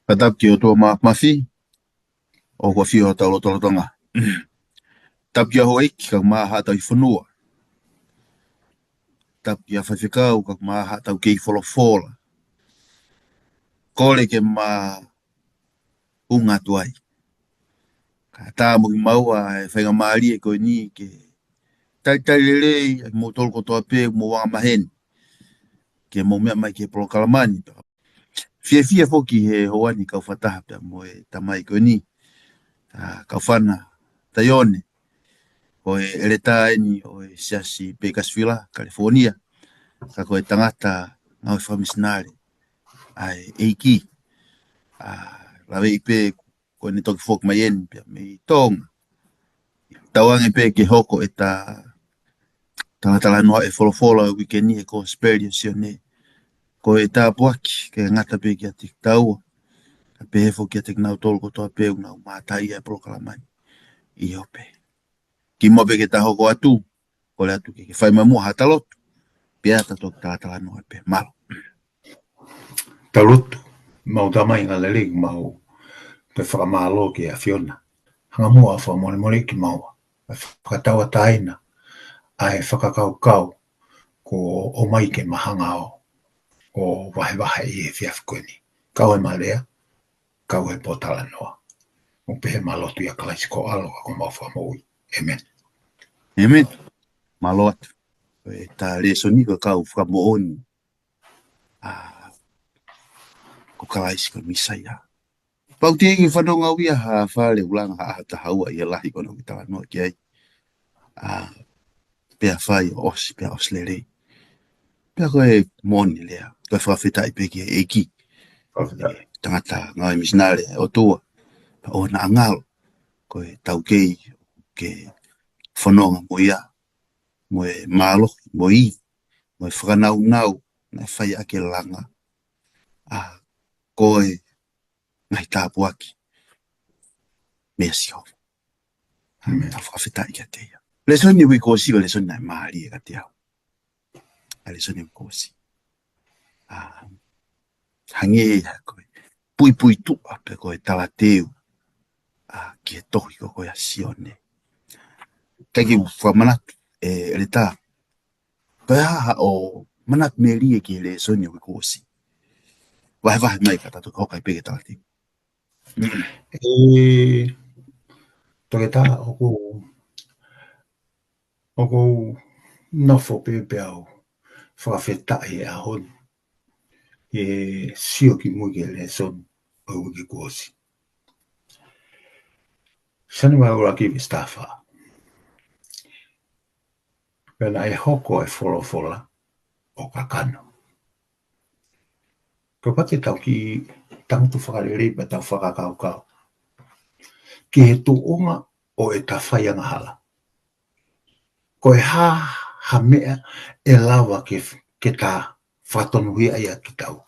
Katap ki o tō mafi, o kua whio tau lotolotonga. Tap ki a hoa iki kak maa hata i whanua. Tap ki a whaiwhikau kak maa hata u kei wholofola. Kore ke maa unga tuai. Ka tā mo ki maua e whainga maari e koe ni ke tai lelei e mo tolu kotoa pē mo wanga maheni. Ke mo mea mai ke polo kalamani. Fia foki he hoani Kaufataha pia mo e tamai koe ni. Kaufana, Taione. O e eleta eni o e siasi Bakersfield, California. Ka koe tangata ngau whamisnare. Ai eiki. Lawe i pē koe ni toki fok mai eni pia me tonga. Tawange pē ke hoko e ta tala noa e wholofola wikeni e ko speri o sione. Ko e tā puaki ke ngata pē ki a tik taua. Ka pē hefo ki a tik nau tolu kotoa pē unau mātai e prokalamani. I hope. Ki mo pē ke tā hoko atu. Ko le atu ke whai mamua hatalotu. Pia tato tala noa pē malo. Talotu. Mau tamai ngā lelek mau. Te whakamalo ki a Fiona. Hanga mua a whamone ki maua. Whakatawa taina. Ai whakakau ko o mai ke mahanga o wahe i e whiafkoeni. Kau e malea, kau e potala noa. O pehe malotu ia Kalaisi Koe aloha ko mau whamoi. Amen. Amen. Malo atu. E tā Lesoni ko kau Fakamo'oni. Ko Kalaisi Koe Misaia. Pau te ingi whanonga wia ha whale ulanga ha ta haua i lahi kono ki tawa noa ki ai. Pea whai o osi, pea oslere. Pea koe moni lea. Koe whawhitai peki e eki. Tangata ngāi misnare o tua. Pa o na angalo. Koe tau kei ke whanonga mo ia. Mo e malo, mo i. Mo e whakanau nau. Na whai ake langa. Koe ngai tāpuaki. Mea sio. Ta whawhitai kia te ia. Lesoni wiko si, lesoni nai maari e ka te au. Lesoni wiko si. Hange ia koe. Pui tua pe koe tala teu. Ki e tohi ko koe a sione. Kaiki whamanatu e reta. Koe haha o manatu me rie ki lesoni wiko si. Wahe mai ka tatu hokai peke tala teu. Toke tā oku nofo pepe au whakawhetai e ahoni. E sio ki mui ke Lesoni o wiki kuosi. Sani mai ura ki stafa. Pena e hoko e wholofola o kakano. Ko pati tau ki tangutu whakarere pa tau whakakaukau. Ki he tuunga o e tawhaianga hala. Ko e ha mea e lawa ke tā whatonuhia ia ki tau.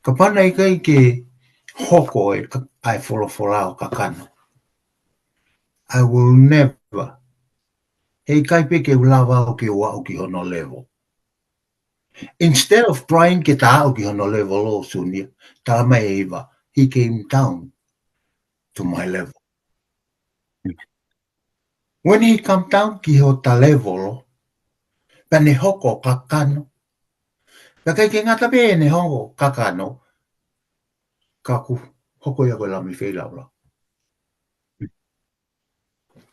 Ka pana i kai ke hoko e ai wholofola o kakano. I will never. Hei kai pe ke ulawa o ke ua o ki hono level. Instead of trying ke tā o ki hono level o Sunia, tā mai eiva, he came down to my level. When he come down ki ho ta level, pane hoko kakano. Ka kai ke ngata pe ne hoko kakano, kaku hoko ia koe lami whei laura.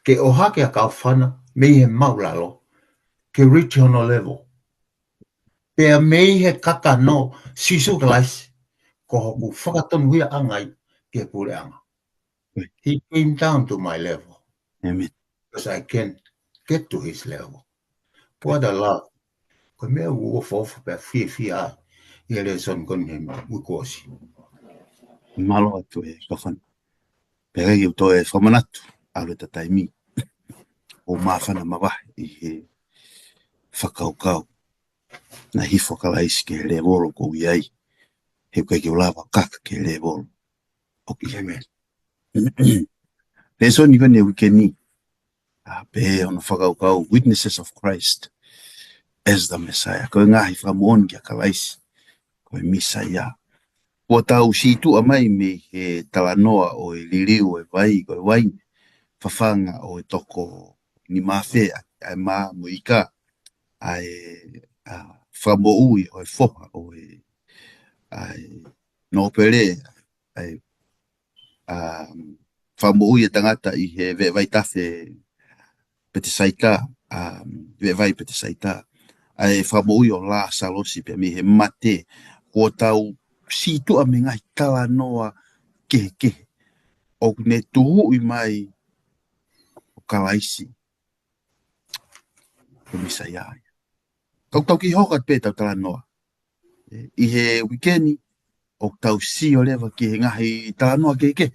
Ke oha ke a Kaufana, mei he maulalo, ke reach hono level. Pea mei he kakano, sisu Kalaisi, ko hoku whakatonu hia angai ke pure anga. He came down to my level. Amen. Because I can get to his level. What a love. Ko mea ua fofu pe fia i ele son kon he ukosi. Malo atu e kawhana. Pega i uto e whamanatu. Awe ta taimi. O mawhana mawahi i he whakaukau. Na hifo Kalaisi ke le volo ko iai. He koe ki ulawa kaka ke le volo. Oki. Amen. Lesoni kone wikeni. Pe ono whakaukau. Witnesses of Christ as the Messiah. Koe Ngaahi Fakamo'oni kia Kalaisi Koe Misaia. Ua tau si tu mai me he talanoa o e liliu e vai ko e waini. Fafanga o e toko ni mawhea ai mā mo ika ai whambo ui o e whoka o e ai no pere ai whambo ui e tangata i he ve vai tafe pete saita ve vai pete saita ai whambo ui o la salosi pe mi he mate ko tau si tu a me ngai tala noa ke o ne tuhu i mai o Kalaisi Koe Misaia. Tau ki hoka pe tau tala noa. I he wikeni o tau si o lewa ki he ngahi tala noa ke.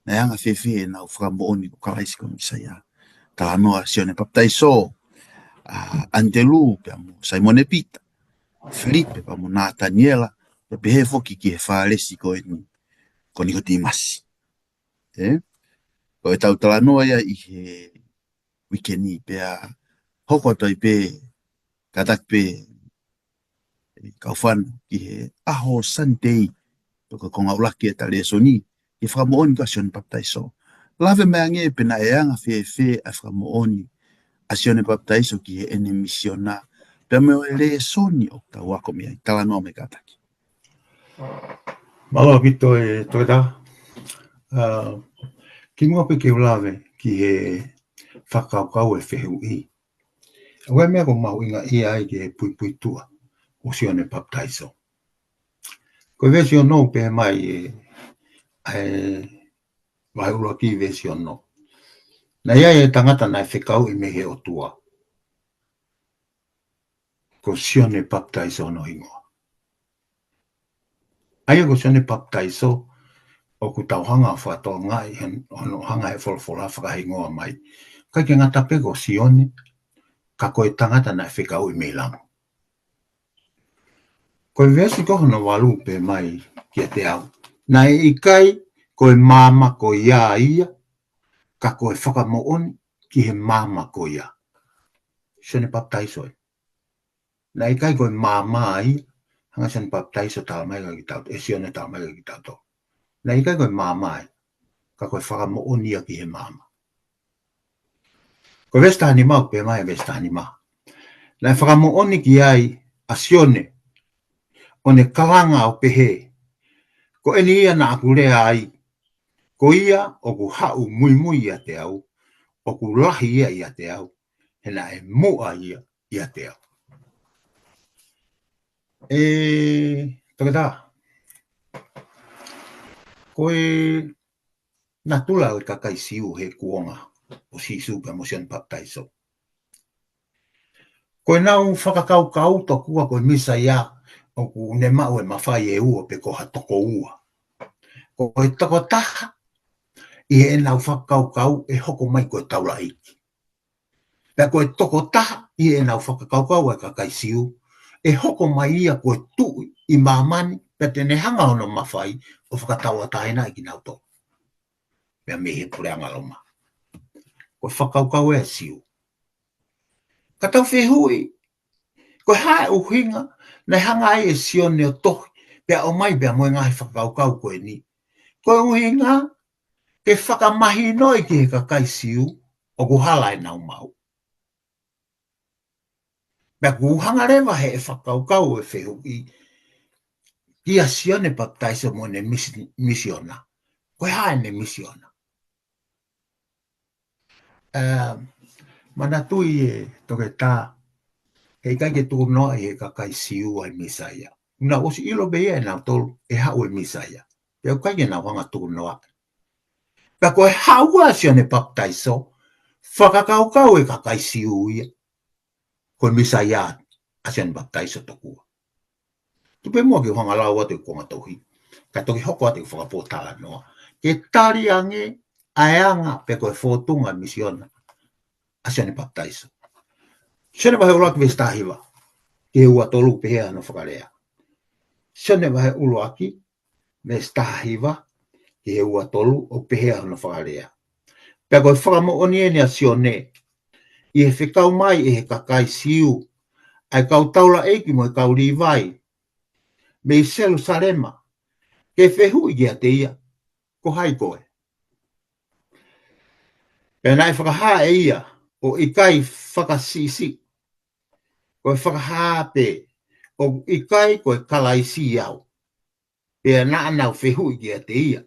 Na yanga whewhi na u Fakamo'oni o Kalaisi Koe Misaia. Tala noa sione paptaiso. Andelu pe amo Simone Pita. Felipe pe amo Nathaniela. Pe pehe foki ki he whaalesi koe ni. Ko ni hoti masi. Ko e tau tala noa ia i he wikeni pe a hoko toi pe katak pe Kaufana ki he aho Sunday toka konga ulaki e ta Lesoni i Fakamo'oni ka sione paptaiso. Lave mea nge pe na e anga fe a Fakamo'oni a sione paptaiso ki he ene misiona pe meo e Lesoni o ta wako mea i tala noa me kataki. Malo ki toi tā. Ki mua pe ke ulave ki he whakaukau e whehu i. Ue mea ko mau inga ia ai ki he pui tua o sione paptaiso. Ko vesi o nou pe mai vai ula ki vesi o nou. Na ia e tangata na e whekau i me he o tua. Ko sione paptaiso no ingoa. Aia ko sione paptaiso o ku tauhanga whatoa ngai ono hanga e wholawhola whakahingoa mai. Kai ke ngata pe ko sione ka koe tangata na e whekau i me lango. Koe vesi ko hono walu pe mai ki te au. Na e ikai koe mama ko ia ia ka koe Fakamo'oni ki he mama ko ia. Sione paptaiso e. Na ikai koe mama ia hanga sione paptaiso tala mai ka ki tau. E sione tala mai ka ki tau. Na ikai koe mama ia ka koe Fakamo'oni ia ki he mama. Koe vesta ni mau pe mai vesta ni mau. Na Fakamo'oni ki ai a sione o ne karanga o pehe. Ko eni ia na aku lea ai. Ko ia o ku hau mui ia te au. O ku lahi ia te au. Hena e mua ia te au. Toke tā. Koe na tula o kakai siu he kuonga o sisu pe motion paptaiso. Koe nau whakakau to kua koe Misaia o ku ne mau e mawhai e ua pe ko hatoko ua. Koe toko taha i e nau whakakau e hoko mai koe taula iki. Pea koe toko taha i e nau whakakau e kakai siu e hoko mai ia koe tu i mamani pe te nehanga ono mawhai o whakataua taina i ki nau toko. Pea me he pureanga loma. Koe whakakau e siu. Ka tau whehui. Koe hae uhinga nei hanga ai e sione o tohi. Pea o mai pea moe ngahi whakaukau koe ni. Koe uhinga ke whakamahi noi ki he kakai siu o kuhala e nau mau. Pea kuhanga rewa he e whakaukau e whehui. Ki a sione paptaiso mo ne misiona. Koe hae ne misiona. Mana tui e toke tā. Hei kai ke tū noa e kakai siu ai Misaia. Una osi ilo be e nau tolu e hau e Misaia. Pea kai ke nau hanga tū noa. Pea koe hau a sione paptaiso. Whakakaukau e kakai siu ia. Koe Misaia a sione paptaiso tokua. Tupe mua ki hanga lau atu konga tohi. Ka toki hoko atu whakapotala noa. Ke tari ange aeanga pe koe whotunga misiona. A sione paptaiso. Sione wahe ulaki vestahiwa. Ke ua tolu pehea no whakarea. Sione wahe ulaki vestahiwa. Ke ua tolu o pehea no whakarea. Pea koe Fakamo'oni e a sione. I he whikau mai e he kakai siu. Ai kau taula eiki mo e kau liwai. Me i selu sarema. ke whehu i te ia, ko hai koe. Pēnā i whakaha e ia, o i kai whakasisi, koe whakaha pē, o i kai koe kalaisi au. Pēnā anau whehu i te ia.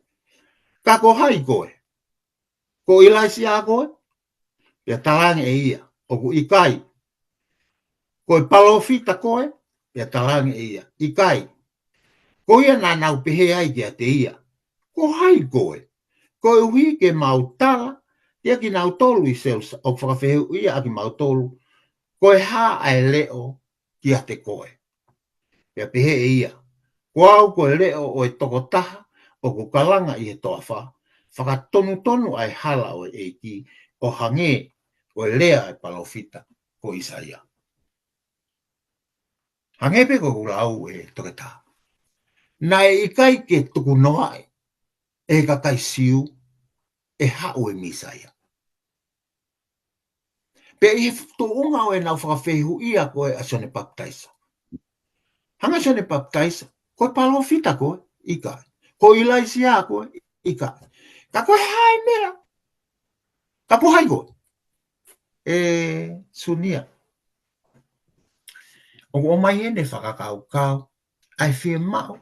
Ka ko hai koe, ko ilaisi a koe, pēnā talange e ia, o i kai, koe palofita koe, pēnā talange e ia, i kai. Ko ia nā nau pehe ai ki a te ia. Ko hai koe. Ko uhi ke mautala, ia ki nau tolu i seus, o whakawhehu ia aki mautolu. Ko e hā ai leo ki a te koe. Ia pehe e ia. Ko au ko e leo o e tokotaha, o ko kalanga i he toa wha. Whakatonu tonu ai hala o e ki, o hange, o e lea e palofita, ko Isaia. Hange pe ko lau e toketaha. Nai i kai ke tuku noai, e ka kai siu, e hau e Misaia. Pe i tu unga o e nau whakawhehu ia koe a sone baptaisa. Hanga sone baptaisa, koe palofita koe, i kai. Ko ilaisi a koe, i kai. Ka koe hai mea. Ka po hai koe. Sunia. O mai ene whakakau kau, ai whie mau,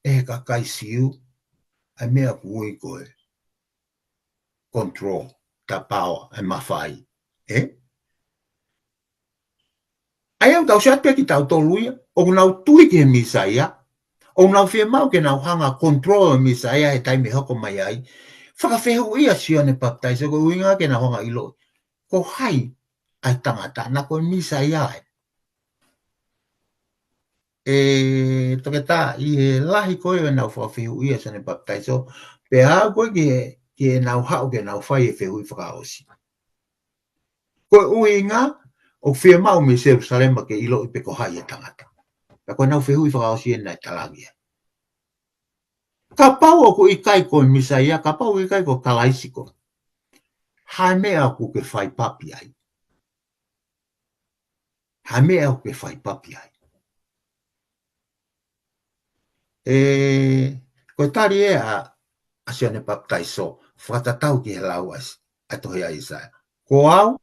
e ka kai siu, ai mea kui koe. Control, ta power, ai mawhai. Ai au tau siate ki tau toluia, o nau tui ki he Misaia, o nau whie mau ke nau hanga control Misaia he taimi hoko mai ai, whakawhehu ia sione baptaisa, ko uinga ke nau hanga ilo. Ko hai, ai tangata, na koe Misaia ai. Toke tā, i he lahi koe e nau whawhihu ia sione baptaisa, pe hao koe ki nau hao ke nau whai e whehui whakaosi. Koe uinga, o whia mau me Jerusalema ke ilo i peko hai e tangata. Ka koe nau whehui whakaosi e nai talangia. Ka pau o ko i kai koe Misaia, ka pau i kai ko Kalaisi Koe. Hai mea ku ke whai papi ai. Hai mea ku ke whai papi ai. Koe tari e a sione baptaiso, whakatatau ki he lau as, a tohi a Isaia. Ko au,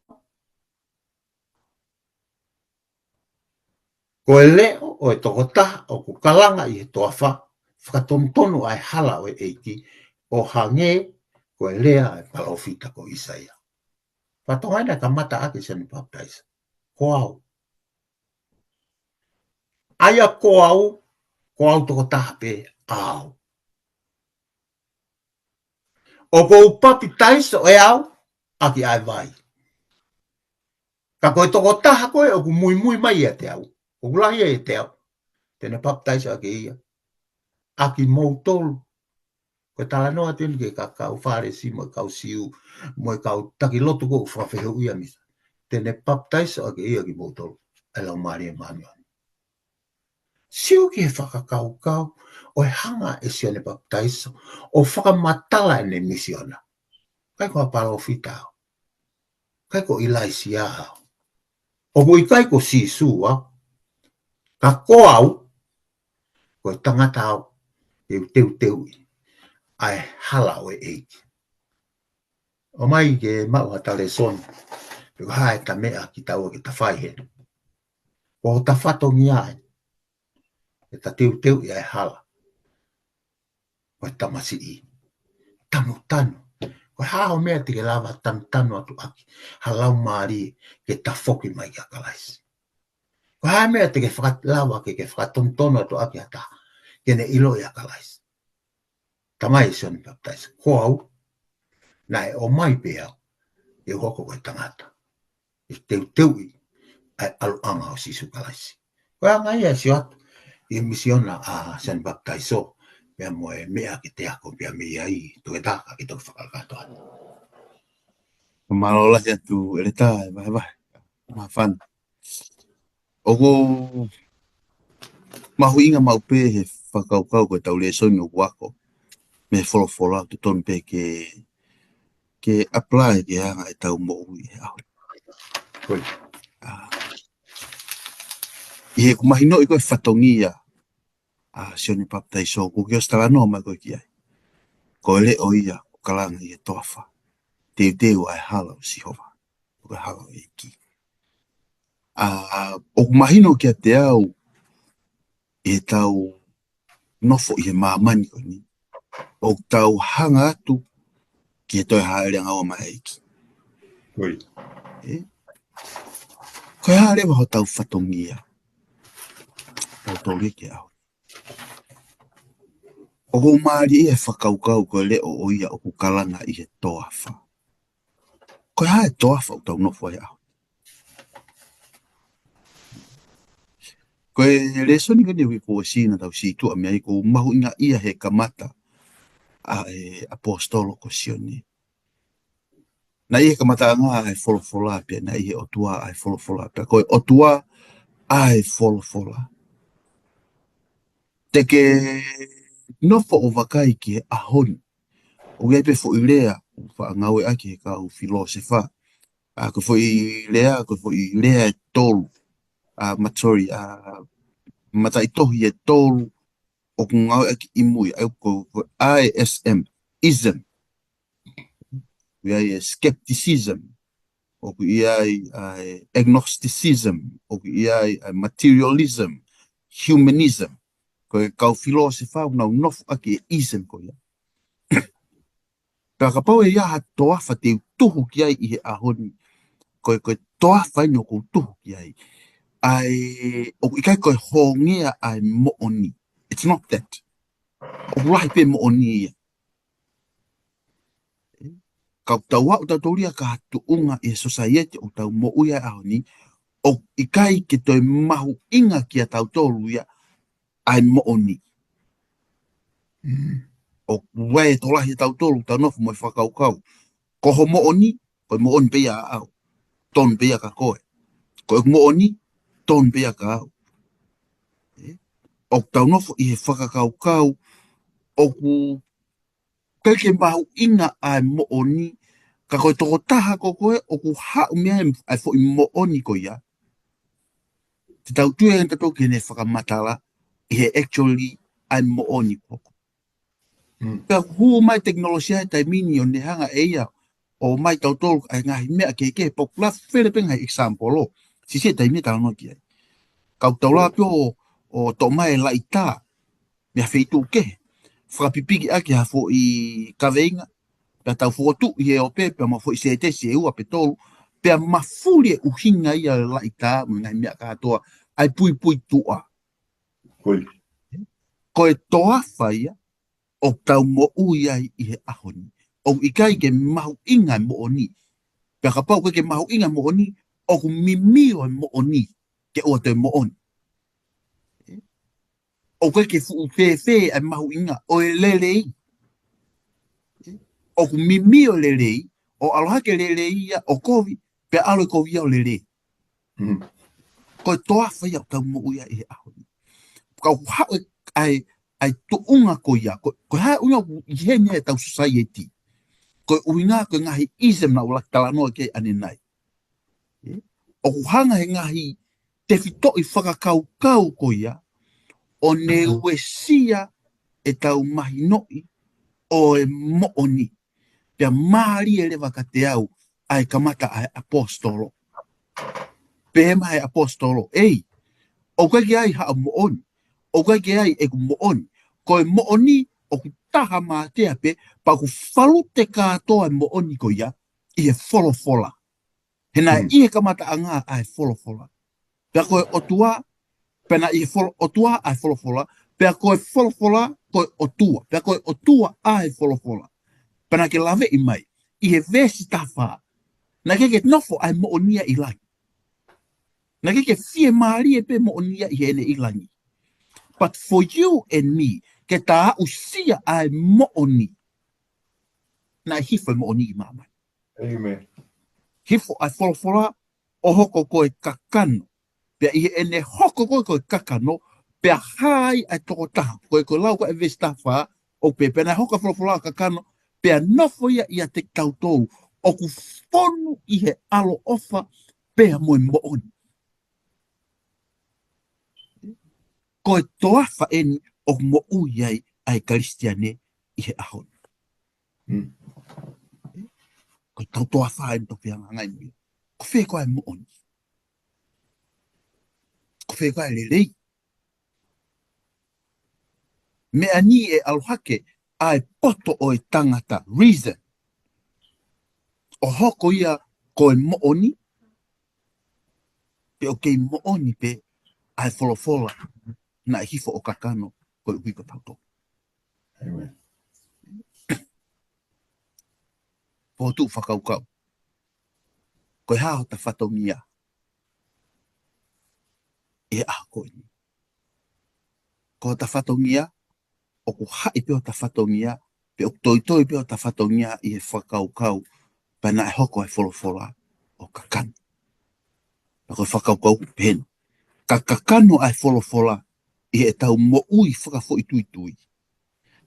ko e leo o e tokotaha o ku kalanga i he toa wha, whakatontonu ai hala o e eiki, o hange ko e lea e palofita ko Isaia. Whatongaina ka mata ake sione baptaisa. Ko au. Aia ko au tokotaha pe au. O ko upapi taiso e au, aki ai vai. Ka koe tokotaha koe o ku mui mai e te au. O kulahi e te au. Tene baptaisa ake ia. Aki moutolu. Koe tala noa tenu ke ka kau whare si mo kau siu, mo kau taki lotu ko whawhehu ia misa. Tene baptaisa ake ia ki moutolu. E lau maari e maanua. Siu ki he whakakau kau, o e hanga e sione baptaiso, o whakamatala e ne misiona. Kai ko a palofita au. Kai ko ilaisi au. O ko i kai ko sisu au. Ka ko au, ko e tangata au, teu i. Ai hala o e eiki. O mai ke mau hata Lesoni, peko hae ta mea ki tau ki ta whai he. O ta whato ngiai, e ta teu i ai hala. O e tamasi i. Tanu. Ko hao mea te ke lava tanu atu aki. Halau maari ke ta foki mai ki a Kalaisi. Ko hao mea te ke whakalawa ke whakatontono atu aki hata. Kene ilo i a Kalaisi. Tamai sioni baptaisa. Ko au, nai o mai pea, e hoko koe tangata. E teu i, ai alu anga o sisu Kalaisi. Ko anga ia si atu, i misiona a sioni baptaiso, pea moe mea ki te ako, pea mea i, tuke taka ki toke whakalakato atu. Malola ya tu eleta vai mafan. Ogo mahuinga maupe he whakaukau ko tau Lesoni o wako. Me follow tu ton pe ke apply ke hanga e tau mo ui. Koi. I he kumahino i koe whatongia sione paptai so ko ke stala no ma ko ki ai. Ko le o ia o kalanga i tofa. Te o ai hala o si hova. O hala o ki. O mahino ki te au e tau nofo i he mamani ko ni. O tau hanga atu ki e toi haere ngā o mai ki. Oi. Ko haere wa ho tau whatongia. Tau tau reke au. O ko maari e whakaukau ko le o ia o ku kalanga i he toafa. Ko hae toafa o tau nofo e au. Ko e lesoni ka ni wi ko sina tau si tu a mea i ko mahu inga ia he kamata a e apostolo ko sioni. Na i he kamata ngā ai folofola pia, na i he otua ai folofola pia. Ko e otua ai folofola. Te ke nofo o wakai ki he ahoni. O gai pe fo i lea, wha ngawe aki he kau filosefa. Ko fo i lea, e tolu. Matori, mata i tohi e tolu o ku ngawe aki imui. Ko ISM, ism. Ia e skepticism. O ku iai agnosticism. O ku iai materialism. Humanism. Ko e kau filosefa unau nofu aki e ism ko ia. Pea ka pau e ia ha toafa te tuhu ki ai i he ahoni. Ko e toafa ino ko tuhu ki ai. O ikai koe hongea ai mooni. It's not that. O rahi pe mooni ia. Ka tau au tau tauria ka hatu unga i society o tau mo uia ahoni. O ikai ke toi mahu inga ki a tau tolu ia ai mooni. O wai tolahi tau tolu tau nofu mo i whakaukau. Ko ho mooni, ko mooni pe ia au. Ton pe ia ka koe. Ko mooni, ton pe ia ka au. O tau nofo i he whakakaukau o ku keke mahu inga ai mooni ka koe toko taha ko koe o ku hau mea ai fo i mooni ko ia. Te tau tue ngata tō kene whakamatala i he actually ai mooni ko. Pea huu mai teknolosia e taimini o ne hanga e ia o mai tau tōru ai ngahi mea keke popula where penga example o. Sisi e taimini tala no ki ai. Kau tau la pio o tō mai la i tā. Mea wheitu ke. Whakapipiki ake ha fo i kaweinga. Pea tau whotu i he ope. Pea ma fo i se te se ua pe tolu. Pea ma furi e uhinga ia la i tā. Mga mea katoa. Ai pui pui tua. Oi. Ko e toa whaia. O tau mo ui ai i he ahoni. O ikai ke mahu inga mo oni. Pea ka pau ke mahu inga mo oni. O ku mimio mo oni. Ke o te mo oni. O ke fu fe ai mahu inga o e lelei. O ku mimio lelei. O aloha ke lelei ia o kovi. Pe alo kovi o lelei. Ko toa whai au tau mo ia i he ahoni. Kau hau ai tuunga ko ia. Ko hae unga i he nea tau society. Ko uinga ko ngahi isem na ulak talanoa ke ane nai. O ku hanga he ngahi te fito i whakakau ko ia. O ne uesia e tau mahi noi o e mooni. Pea maari e lewa ka te au ai kamata ai apostolo. Pehema ai apostolo. Ei, o kai ke ai haa mooni. O kai ke ai e ku mooni. Ko e mooni o ku taha maa te ape pa ku whalu te katoa e mooni ko ia i e folofola. Hena i he kamata a ngā ai folofola. Pea koe otua pena i otua ai folofola, pea koe folofola, koe otua. Pea koe otua ai folofola. Pena ke lave i mai, i he vesi tawha. Na ke nofo ai moonia i langi. Na ke fie maari e pe moonia i hene i langi. But for you and me, ke tā usia ai mooni. Na hifo mooni i mamai. Amen. Hifo ai folofola, o hoko koe kakano. Pea i ene hoko koe kakano, pea hai ai toko taha. Koe lau koe vesi tawha, o pe pena hoka folofola kakano, pea nofo ia te tautou, o ku fonu i he alo ofa, pea moe mooni. Koe toafa eni, o mo ui ai Kristiane i he ahon. Ko tau toa whae mto whianga ngai mi. Ko whea koe mo oni. Ko whea koe le rei. Me ani e aluhake ai poto o e tangata reason. O hoko ia koe mo oni. Pe o kei mo oni pe ai wholofola na hifo o kakano koe uiko tauto. Amen. Po tu whakaukau. Koe hao ta whatongia. E a koe ni. Ko ta whatongia, o ko hai peo ta whatongia, pe o toitoi peo ta whatongia i e whakaukau, pana e hoko e wholofola o kakano. Na koe whakaukau pehen. Ka kakano ai wholofola i e tau mo ui whakafo i tui tui.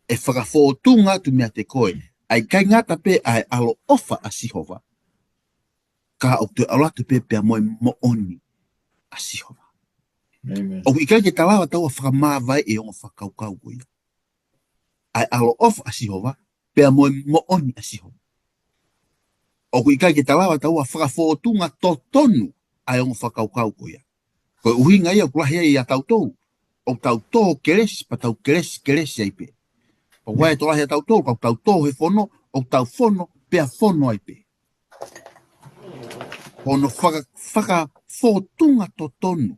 E whakafo o tu ngā tu mea te koe, ai kai ngata pe ai alo ofa a sihova. Ka o te alatu pe pia moe mo oni a sihova. Amen. O i kai ke talawa tau a whakamāwai e o whakaukau koe. Ai alo ofa a sihova, pia moe mo oni a sihova. O i kai ke talawa tau a whakafo o tu ngā totonu ai o whakaukau koe. Koe uhinga ia kulahi ia i a tautou. O tautou keresi pa tau keresi ai pe. O wae to lahi a tautou, kau tautou he fono, o tau fono, pea fono ai pe. Ono whaka fōtunga to tonu.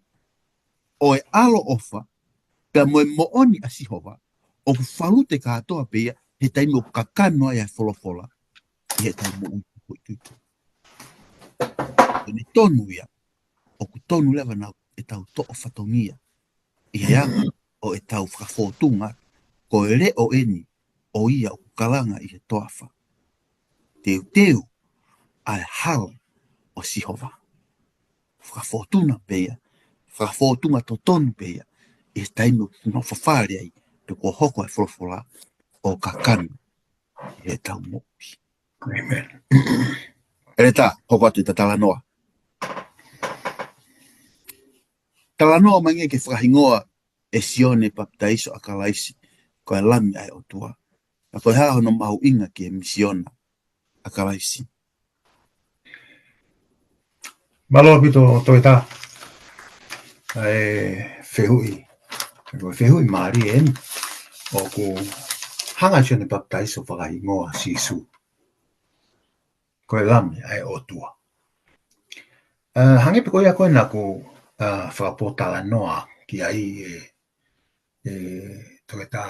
O e alo ofa, pea moe mooni a sihova, o ku whalute katoa pea, he taimi o kakano ai a wholofola, i he tau mo ui tuitu. O ni tonu ia, o ku tonu lewa nau, e tau to o whatongia, i he anga, o e tau whakafōtunga, ko e re o eni, o ia o kalanga i he toafa. Teu, ai hala o sihova. Whakafōtuna pea, whakafōtunga to tonu pea, i he taimi o no whawhare ai, pe ko hoko ai wholofola, o kakanu, i he tau mo. Amen. Ere tā, hoko atu i ta talanoa. Talanoa mangi ke whakahingoa e sione baptaiso a Kalaisi Koe lami ai o tua. A koe haho no mahu inga ki e misiona a Kalaisi. Malo pito toi tā. E whehui. Koe whehui maari en. O ku hanga sione baptaiso whakahingoa sisu. Koe lami ai o tua. Hange pe koe a koe na ku whakapotala noa ki ai toi tā.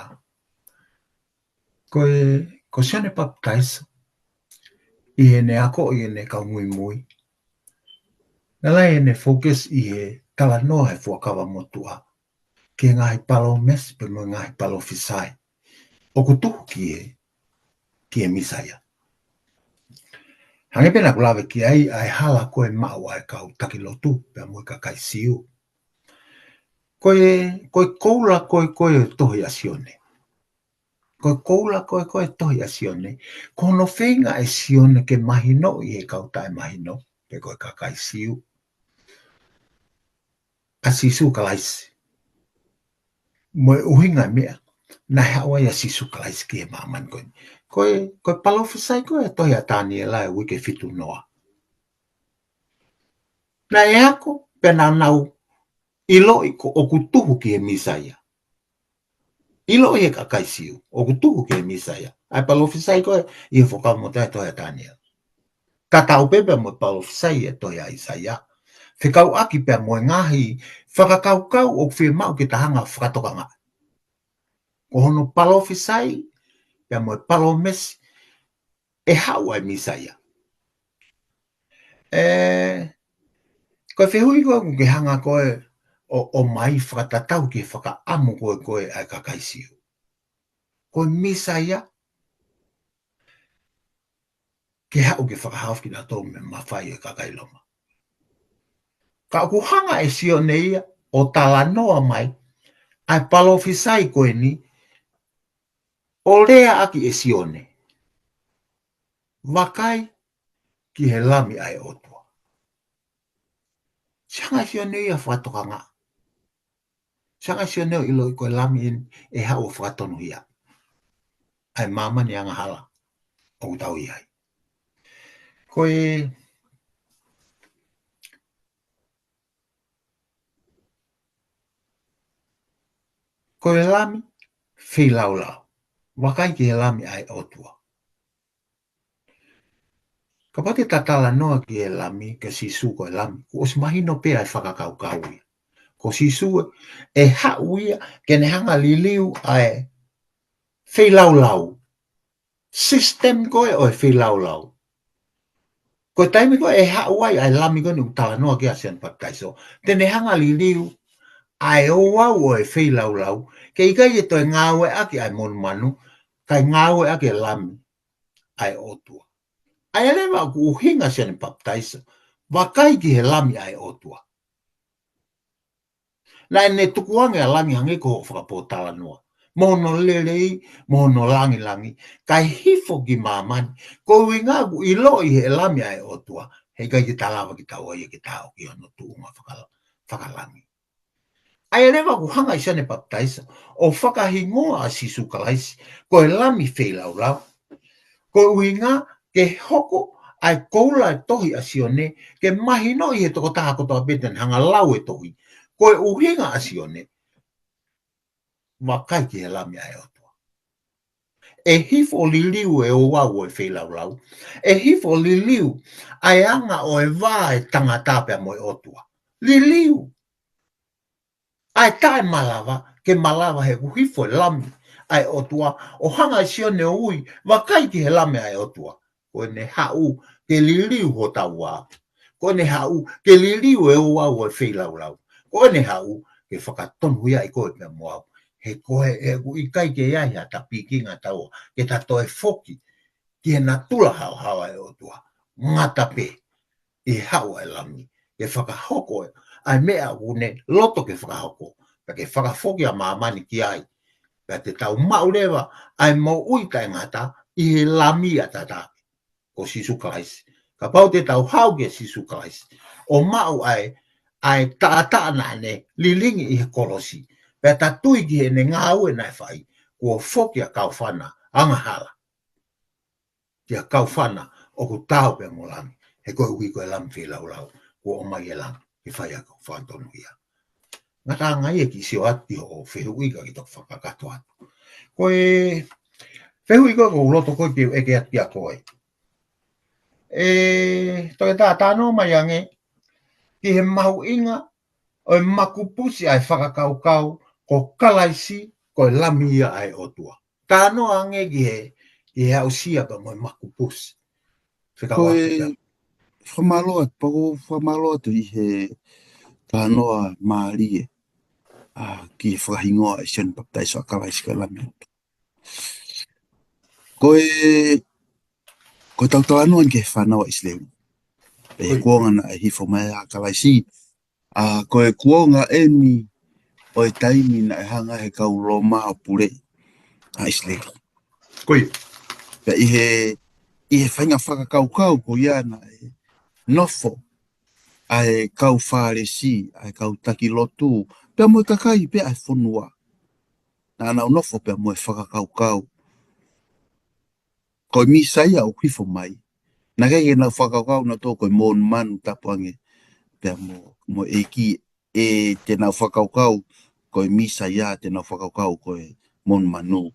Ko sione baptaiso i he ne ako i he ne kaungui mui. Nalai he ne focus i he tala noa he fuakawa motua. Ki Ngaahi palo mes pe mo Ngaahi palo fisai. O kutuhu ki e Misaia. Hange pena kulawe ki ai hala koe mau ai kau takilotu pe mo ka kai siu. Koe koula koe tohi asione. Koe koula koe tohi asione. Kono whenga e sione ke mahino i he kau tai mahino pe koe ka kai siu. Ka sisu Kalaisi. Moe uhinga mea. Na hawa ya sisu Kalaisi ki e maman koe. Koe palofisai koe tohi a tāni e lai wike fitu noa. Na e ako pena nau ilo o kutuhu ki e Misaia. Ilo e ka kai siu o kutuhu ki e Misaia. Ai palofisai koe i e whakamotai tohi a tāni e. Tatau pepe mo palofisai e tohi a Isaia. Whikau aki pia moe Ngaahi whakakaukau o whimau ki tahanga whakatokanga. O hono palofisai pia moe palomesi e hau ai Misaia. Koe whehui koe ke hanga koe o mai whakatatau ki whakaamu koe ai kakaisiu. Koe Misaia ke hau ke whakahau ki na tō me mawhai e kakailoma. Ka ku hanga e sio neia o tala noa mai ai palofisai koe ni o rea aki e sione. Wakai ki he lami ai otua. Sianga sio neia whatokanga. Sanga sio neo ilo koe lami e hao whakatonu hia. Ai mama ni anga hala o utau iai. Koe lami whi lau lau. Wakai ki he lami ai otua. Ka pate tatala noa ki he lami ke sisu koe lami. Ko os mahino pea e whakakau kaui. Ko sisu e hauia ke ne hanga liliu ai whi lau lau. System koe o e whi lau lau. Ko taimi koe e hauai ai lami koe ni utala noa ki asian pataiso. Tene hanga liliu ai o wau o e whi lau lau. Ke ikai e toi ngāwe aki ai monu manu. Kai ngāwe ake lami ai otua. Ai alewa ku uhinga siane baptaiso. Wakai ki he lami ai otua. Lai ne tukuange a lami hangi ko whakapotala noa. Mono lelei, mono langi langi. Kai hifo ki mamani. Ko winga ku ilo i he lami ai otua. Hei kai ki talawa ki tau ai ki tau ki ono tuunga whakalangi. Ai alewa ku hanga i siane baptaiso. O whakahingoa a sisu kalaisi. Ko he lami whelau lau. Ko winga ke hoko ai koula e tohi a sione, ke mahino i he toko taha kotoa beten hanga lau e tohi. Ko e uhinga a sione, wakai ki he lami ai otua. E hifo liliu e o wau e whelau lau. E hifo liliu ai anga o e wā e tangatapea mo e otua. Liliu. Ai tae malawa, ke malawa he hifo e lami ai otua. O hanga i sione o ui, wakai ki he lami ai otua. Ko ne hau ke liliu ho tau wā. Ko ne hau ke liliu e o wau e whelau lau. Ko ne hau ke whakatonu ia i koe pia moau. He koe e i kai ke iai ha ta pikinga tau. Ke ta toe foki ki he natula hau hawa e o tua. Ngata pe i hau e lami. Ke whakahoko e. Ai mea une loto ke whakahoko. Ke whakafoki a mamani ki ai. Ka te tau maurewa ai mo uita e ngata i he lami a tata. Ko sisu kalaisi. Ka pau te tau hau ke sisu kalaisi. O mau ai taata na ne lilingi i he kolosi. Pea ta tui ki he ne ngā ue nai whai. Kua whoki a Kaufana angahala. Kia Kaufana o ku tau pe ngolangi. He koe ui koe lam whilau lau. Kua o mai e lang. Ki whai a Kaufantonu ia. Ngata ngai e ki sio ati o whehui ka ki tok whakakato atu. Koe whehui koe ko uloto koe ki eke ati a koe. Toi tā tāno mai ange, ki he mahu inga, o e makupusi ai whakakaukau, ko kalaisi, ko e lamia ai otua. Tāno ange ki he ausia pa mo e makupusi. Ko e whamaloa, pako whamaloa tu i he tānoa maarie. Ki he whakahingoa i sian baptaiso a Kalaisi Koe Misaia. Ko tau tau anuan ke whanawa isleu. E kuonga na e hifo mai a Kalaisi. Ko e kuonga e ni o e taimi na e hanga he kau roma o pure a isleu. Koi. Pea i he whainga whakakaukau ko ia na e nofo ai kau whāresi, ai kau taki lotu. Pea mo e kakai pea e whonua. Na anau nofo pea mo e whakakaukau. Koe Misaia o hifo mai. Na kei e nau whakaukau na tō koe mōnu manu tapuange. Pea mo e ki e te nau whakaukau koe Misaia, te nau whakaukau koe mōnu manu,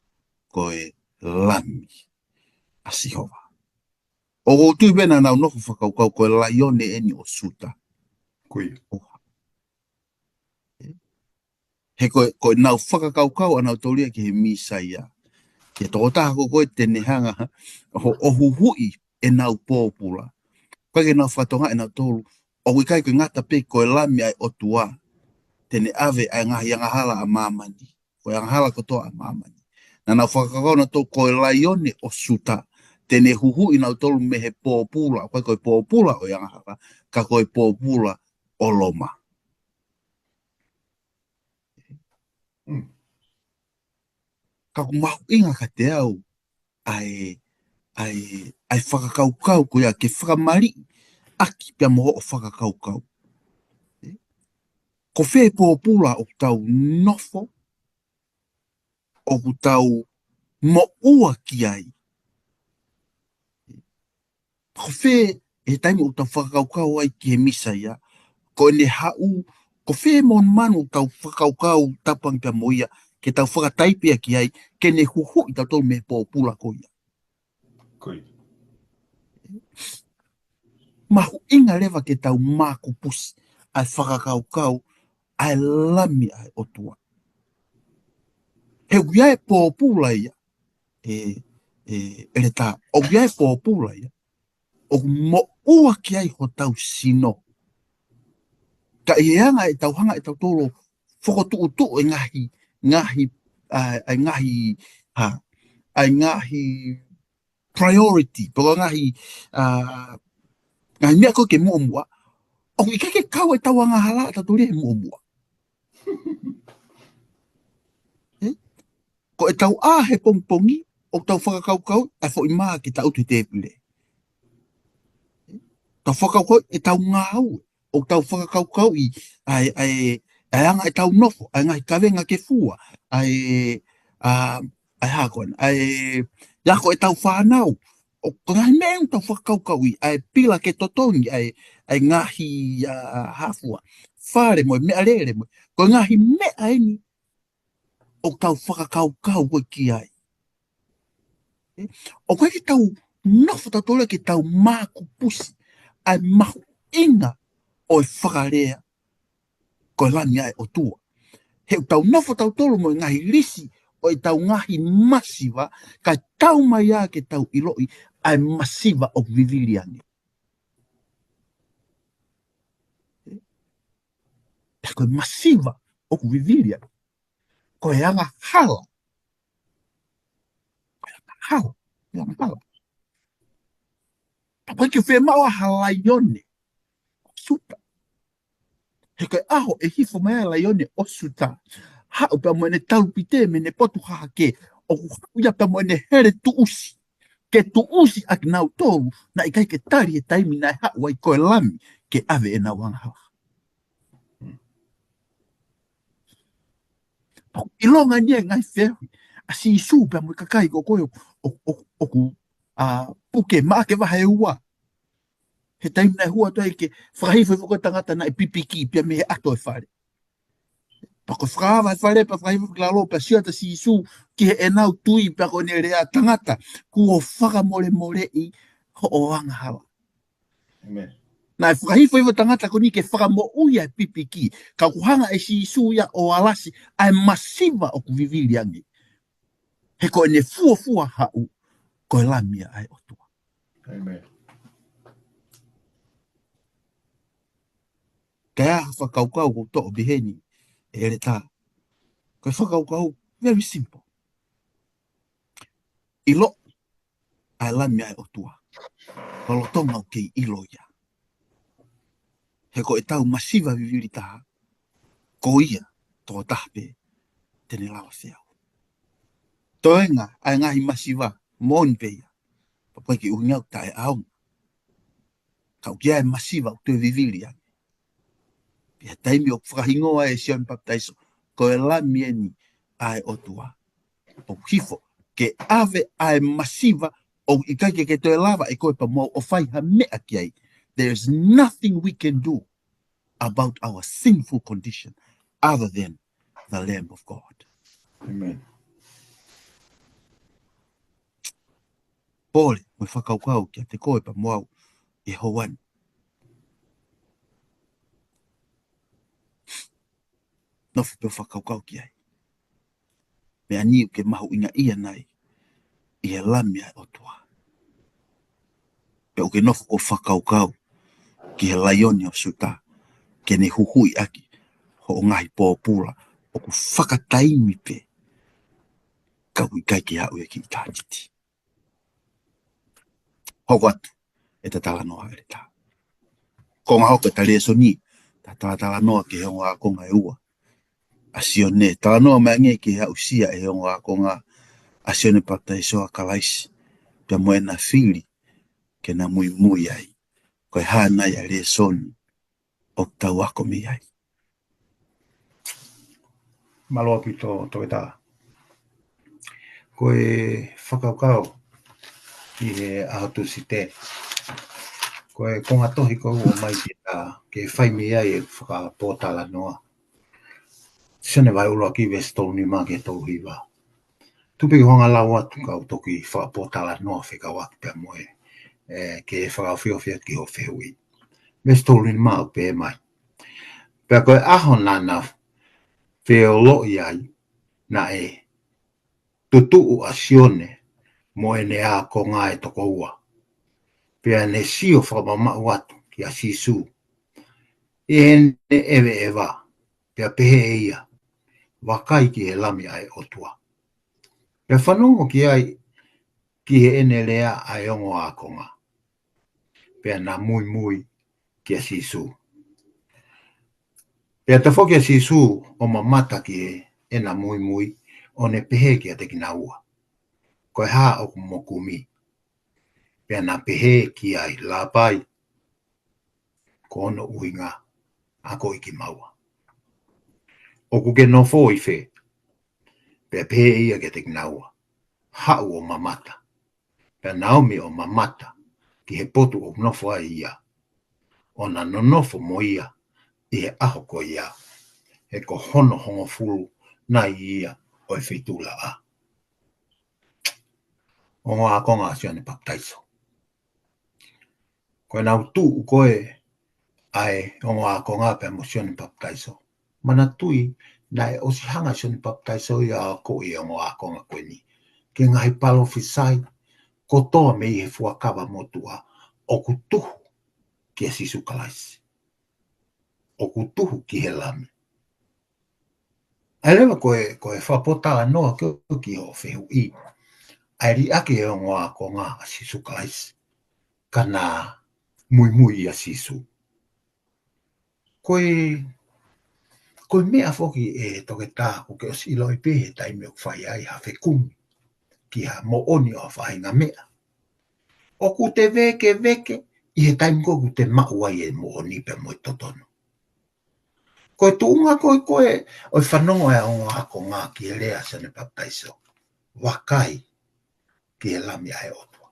koe lami. Asihova. O o tui bena nau nofo whakaukau koe Taione eni o suta. Koi. He koe nau whakakaukau anau tauria ki he Misaia. Ke tō taha ko koe tene hanga o huhui e nau pōpula. Koe ke nau whatonga e nau tōru. O kui kai koe ngata pe koe lami ai otua. Tene ave ai ngahi angahala a mamani. Koe angahala kotoa a mamani. Na nau whakakaukau na tō koe Taione o suta. Tene huhui nau tōru me he pōpula. Koe pōpula o angahala. Ka koe pōpula o loma. Ka kumahu inga ka te au ai whakakaukau ko ia ke whakamari aki pia moho o whakakaukau. Ko whē pōpula o tau nofo, o tau mo ua ki ai. Ko whē e taimi o tau whakaukau ai ki he misaia, ko ne hau, ko whē mon manu tau whakaukau tapang pia moia, ke tau whakataipia ki ai, ke ne huhu i tau tolu me pōpula ko ia. Koi. Mahu inga lewa ke tau māku pusi, ai whakakaukau, ai lami ai otua. He uia e pōpula ia, ele tā, o uia e pōpula ia, o mo ua ki ai ho tau sino. Ka ianga e tau hanga e tau tolo, whakotu e ngahi priority, poko ngahi mea ko ke mua, o i kake kau e tau anga hala ta tuli e mua. Ko e tau he pongpongi, o tau whakakaukau, e fo i maa ki tau tu te pile. Tau whakaukau e tau ngāu, o tau whakakaukau i ai anga e tau nofo, ai ngahi kawenga ke fua, ai hakoan, ai yako e tau whanau, o ngahi mea tau whakaukau i, ai pila ke totongi, ai ngahi hafua, whare moe, mea lere moe, ko ngahi mea eni, o tau whakakaukau koe ki ai. O koe ki tau nofo tau tole ki tau māku pusi, ai mahu inga o e whakarea koe lani ai o tua. He tau nofo tau tolo mo ngahi risi o e tau ngahi masiva, kai tau mai a ke tau iloi ai masiva o viviliani. Koe masiva o viviliani. Koe anga hala. Hala. Hala. Koe ki whea maua halaione. Suta. He koe aho e hifo mai halaione o suta. Hao pia moe ne taupite me ne potu hake. O kuia pia moe ne here tuusi. Ke tuusi aki nau tōru na i kai ke tari e taimi nai hao ai koe lami ke ave e nau anga hala. I longa nia ngai whewi. A si isu pia moe kakai ko koe o ku puke maa ke waha e ua. He taimi nai hua toi ke whakahifo i whako tangata na e pipiki pia me he ato e whare. Pako whakawa e whare pa whakahifo ki lalo pa siata si isu ki he enau tui pa kone rea tangata ku o whakamore more i ho o anga hala. Amen. Na e whakahifo i tangata koni ke whakamo uia e pipiki ka kuhanga e si isu ia o alasi ai masiva o ku vivili angi. He koe ne fua hau koe lamia ai otua. Amen. Kaya whakaukau ko to o biheni e ere tā. Koe whakaukau, very simple. Ilo, ai lamia ai otua. Palotonga o kei ilo ia. He ko e tau masiva viviri taha, ko ia tō tahpe tene lawa whiau. Toenga ai ngahi masiva, mōni peia. Papai ki uhiau ta e aunga. Kau kia e masiva o tue viviri ia. Pia taimi o whakahingoa e sion baptaiso, ko e lamia ni ai otua. O hifo, ke ave ai masiva o ikake ke toe lava e koe pa mo o whai ha mea ki ai. There is nothing we can do about our sinful condition other than the Lamb of God. Amen. Pole, me whakaukau kia te koe pa moau e hoan. Nofu pe whakaukau ki ai. Me aniu ke mahu inga ia nai i e lamia o tua. Pe o ke nofu o whakaukau ki he laioni o suta ke ne huhui aki ho o ngahi pōpula o ku whakataimi pe kau i kai ki hau e ki i tātiti. Hoko atu e ta tala noa ere tā. Ko ngā hoka ta Lesoni, ta tala noa ke heongo a konga e ua. Asione, tala noa mea nge ki hau sia e heongo a konga asione pata e soa Kalaisi. Pia moe na whiri ke na mui ai. Ko e hānai a Lesoni o tau ako mi ai. Malo pito toita. Koe whakaukau ki he ahatu si te. Koe konga tohi ko ua mai ki ke whaimi ai e whakapōtala noa. Sene vai uloa ki vestol ni mā ke tau hiwa. Tupi honga lau atu kau toki whakapōtala noa whikawaki pia moe. Ke whakawhiowhia ki ho whihui. Vestol ni mā upe mai. Pea koe aho nana whio lo iai na e tutu a sione mo e ne a ko ngā e toko ua. Pea ne sio whakamamau atu ki a sisu. E ne ewe e wā. Pea pehe e ia. Wakai ki he lami ai otua. Pea whanongo ki ai ki he ene lea ai ongo a konga. Pea na mui mui ki a sisu. Pea ta whoki a sisu o mamata ki he ena mui mui o ne pehe ki a te kina ua. Koe haa o kumokumi. Pea na pehe ki ai labai. Ko ono uinga ako iki maua. O kuke no fo i fe. Pea pehe ia ki a te kina ua. Hau o mamata. Pea Naomi o mamata ki he potu o nofo ai ia. O na nonofo mo ia i he aho ko ia. E ko hono hongo fulu na ia o e whitula a. O ngā konga asione baptaiso. Koe nau tu koe ai o ngā konga pe mosione baptaiso. Mana tui na e osi hanga sione baptaiso ia a ko i o ngā konga koe ni. Ke ngahi palo fisai ko toa me i he fuakawa motua o kutuhu ki e sisu kalaisi. O kutuhu ki he lami. Ai lewa koe whapotala noa ki o whihu i. Ai ri ake e o ngā konga a sisu kalaisi. Kana mui mui a sisu. Koe mea foki e toke tā ko ke o si iloi pehe tai me whai ai ha whekumi. Ki ha mo oni o whainga mea. O ku te veke i he taim koku te mau ai e mo oni pe mo totono. Koe tuunga koe o whanongo e o ngā ko ngā ki e rea sene baptaiso. Wakai ki e lami ai otua.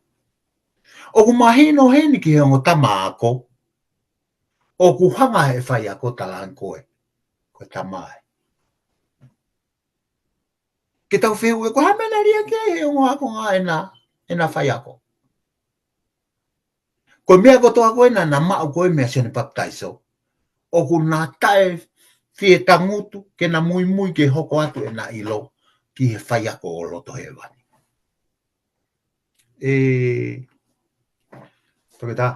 O ku mahino heni ki he o tama ako. O ku hanga he whai ako talan koe. Koe tamai. Ke tau whiu e ko hamena ria ke he o ngā ko ngā e na whai ako. Koe mea ko toa koe na mau koe mea sene baptaiso. O ku nā tae fie tangutu ke na mui mui ke hoko atu e na ilo ki he whai ako o loto he wani. Toke tā.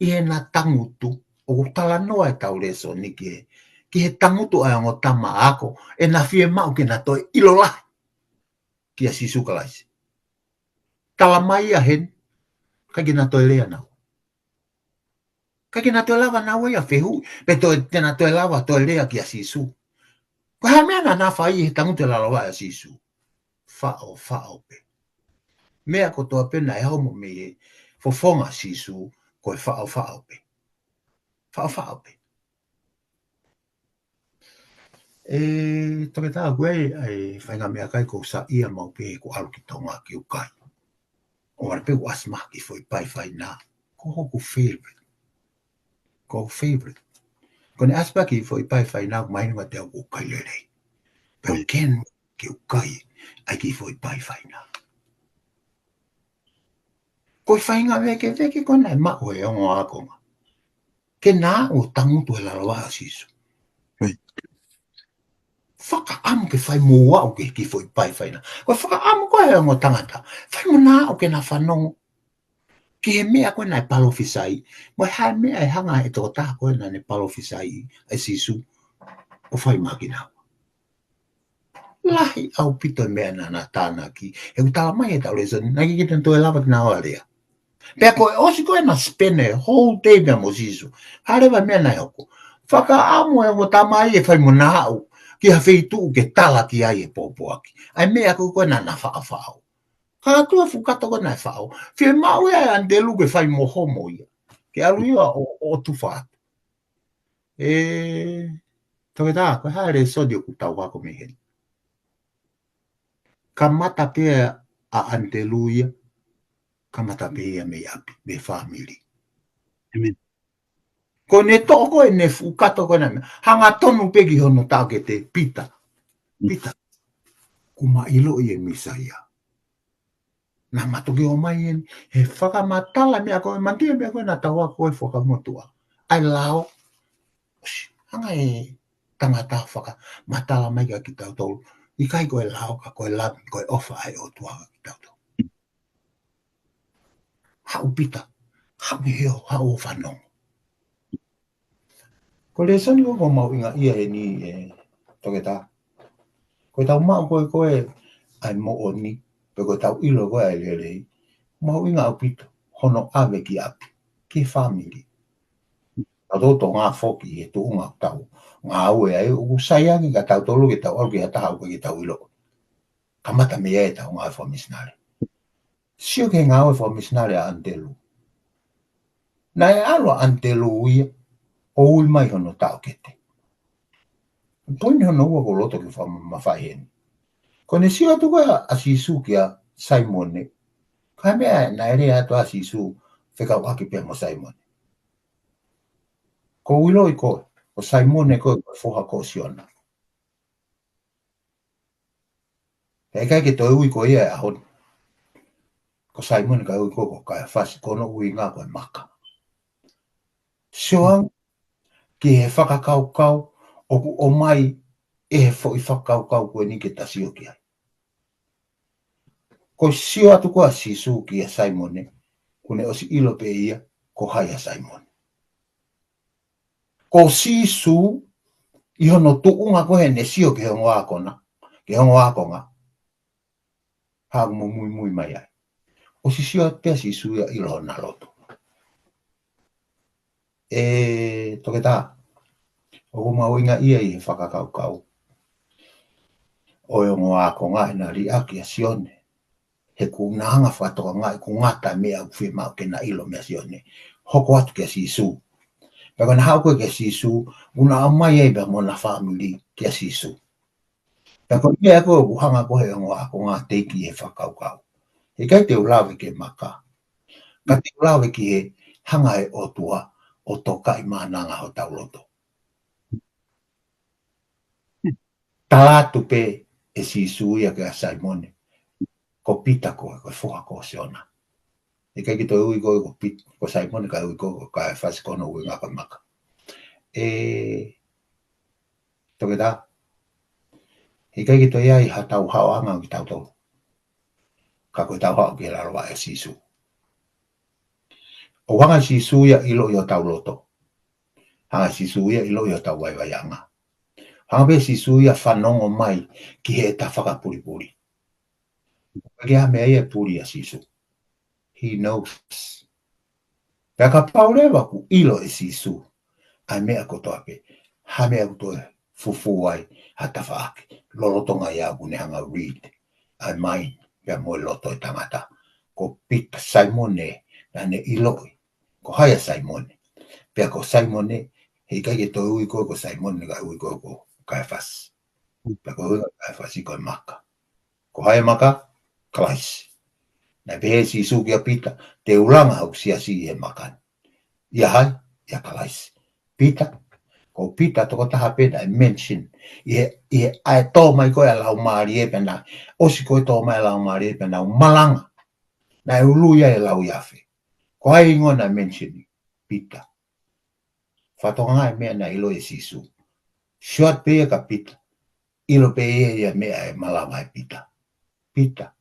I he na tangutu o ku tala noa e tau Lesoni ki he tangutu ai o tama ako e na fie mau ke na toi ilo lahi ki a sisu kalaisi. Tala mai a hen kai ki na toi lea nau. Kai ki na toi lava nau e a whihu pe te na toi lava toi lea ki a sisu. Ko ha mea na whai he tangutu la lawa a sisu. Whao pe. Mea ko toa pena e homo me e fofonga sisu ko e whao pe. Whao pe. Toke tā koe ai whainga mea kai ko sa ia mau pe ko alu ki tonga ki ukai. O arpe o asma ki foi pai nā. Ko hoku favorite. Ko favorite. Ko ne asma ki foi pai nā ko mahinga te o kai lelei. Pero ken ki ukai ai ki foi pai nā. Ko whainga veke ko nai mao e ongo akonga. Ke nā o tangutu e lalawa sisu. Whakaamu ke whai mua o ki foi pai nā. Ko whakaamu ko e ongo tangata. Whai mo nā o ke nā whanongo. Ki he mea koe nai palofisai. Mo hai mea e hanga e tō tā koe nai palofisai ai sisu. O whai makina. Lahi au pito mea nana tāna ki. E utala mai e tau Lesoni. Nai ki kitan tō e lava ki nā oa rea. Pea koe osi koe na spene whole day mea mo sisu. Harewa mea nai oko. Whakaamu e o tamai e whai mo nā au. Ki ha wheitu ke tala ki ai e pōpoaki. Ai mea koe nana whaafao. Ka tua fukata ko nai whao. Whie mau e andelu ke whai moho mo ia. Ke alu ia o tuwha. Toke tā, koe hae Lesoni o ku tau wako me hen. Ka mata pea a anteluia, ka mata pea me api, me family. Amen. Ko ne toko e ne fukato ko na hanga tonu pegi hono tau ke te pita. Pita. Kuma ilo i e Misaia. Na matoke o mai en, he whakamatala mea koe, mantia mea koe na taua koe whakamotua. Ai lao, hanga e tangata whakamatala mai ka ki tau tolu. I kai koe lao ka koe labi, koe ofa ai o tuaga ki tau tolu. Hau pita, hau heo, hau whanong. Ko Lesoni o mau inga ia he ni e toke tā. Koe tau mau koe ai mo o ni, pe koe tau ilo koe ai lelei. Mau inga au pito, hono ave ki api, ki family. Tau toto ngā foki e tu unga tau. Ngā ue ai, u sayangi ka tau tolu ki tau orki hata hau ki tau ilo. Kamata me e tau ngā fo misnare. Sio ke ngā ue fo misnare a antelu. Na e alo antelu uia, o ui mai hono tau kete. Poini hono ua ko loto ki wha mawhai heni. Kone sio atu koe a sisu ki a Simone. Kai mea na ere atu a sisu whekau aki pia mo Simone. Ko uilo i koe, o Simone koe koe foha ko siona. E kai ke toi ui koe ia e ahon. Ko Simone kai ui koe ko kai whasi kono ui ngā koe maka. Sioang ki he whakakau oku o mai e he fo i whakakau koe ni ke tasio ki ai. Ko sio atu koa sisu ki a Simone, kune o si ilo pe ia, ko hai a Simone. Ko sisu, i hono tuunga koe ne sio ke hongo akona, ke hongo akonga. Hagu mo mui mai ai. O si sio pea sisu ia ilo na loto. Toke tā, o ko mau inga ia i whakakau. O e hongo akonga e na ri aki a sione. He ku nanga whatoka ngai, ku ngata mea uwhi mau ke na ilo mea sione. Hoko atu ke sisu. Paka na hau koe ke sisu, una au mai e bea mo na family ke sisu. Paka mea koe ku hanga koe e ngoa ko ngā teiki e whakaukau. He kai te ulawe ke maka. Ka te ulawe ki he hanga e otua o toka i mananga ho tauloto. Talatu pe e sisu ia ke a Simone. Ko pita koe, koe fuha ko siona. E kai ki toi ui koe ko pita, ko Simone kai ui koe ko kai whasi kono ui ngā koe maka. Toke tā. He kai ki toi ai ha tau hao anga ki tau tolu. Ka koe tau hao ki la roa e sisu. O wanga sisu ia ilo i o tau loto. Hanga sisu ia ilo i o tau waiwaianga. Hanga pe sisu ia whanongo mai ki he ta whakapuripuri. Ke ha mea ia puri a sisu. He knows. Pea ka paurewa ku ilo e sisu. Ai mea kotoa pe. Ha mea kutoe fufu ai ha ta whaake. Lolotonga ia kune hanga read. Ai mai pea moe loto e tangata. Ko pita Simone na ne iloi. Ko haia Simone. Pea ko Simone, hei kai ke toi ui koe ko Simone kai ui koe ko Kaefas. Pea ko ui Kaefas i koe maka. Ko haia maka, Kalaisi. Na pehe si suki a pita, te uranga au si e makan. Ia hai, ia Kalaisi. Pita, ko pita toko taha pena e mention. I ae tō mai koe a lau maari e pena. Osi koe tō mai a lau maari e pena. Malanga. Na e uluia e lau iafe. Ko hai ingo na mention pita. Whatonga e mea na ilo e sisu. Short pea ka pita. Ilo pea ia mea e malama e pita. Pita.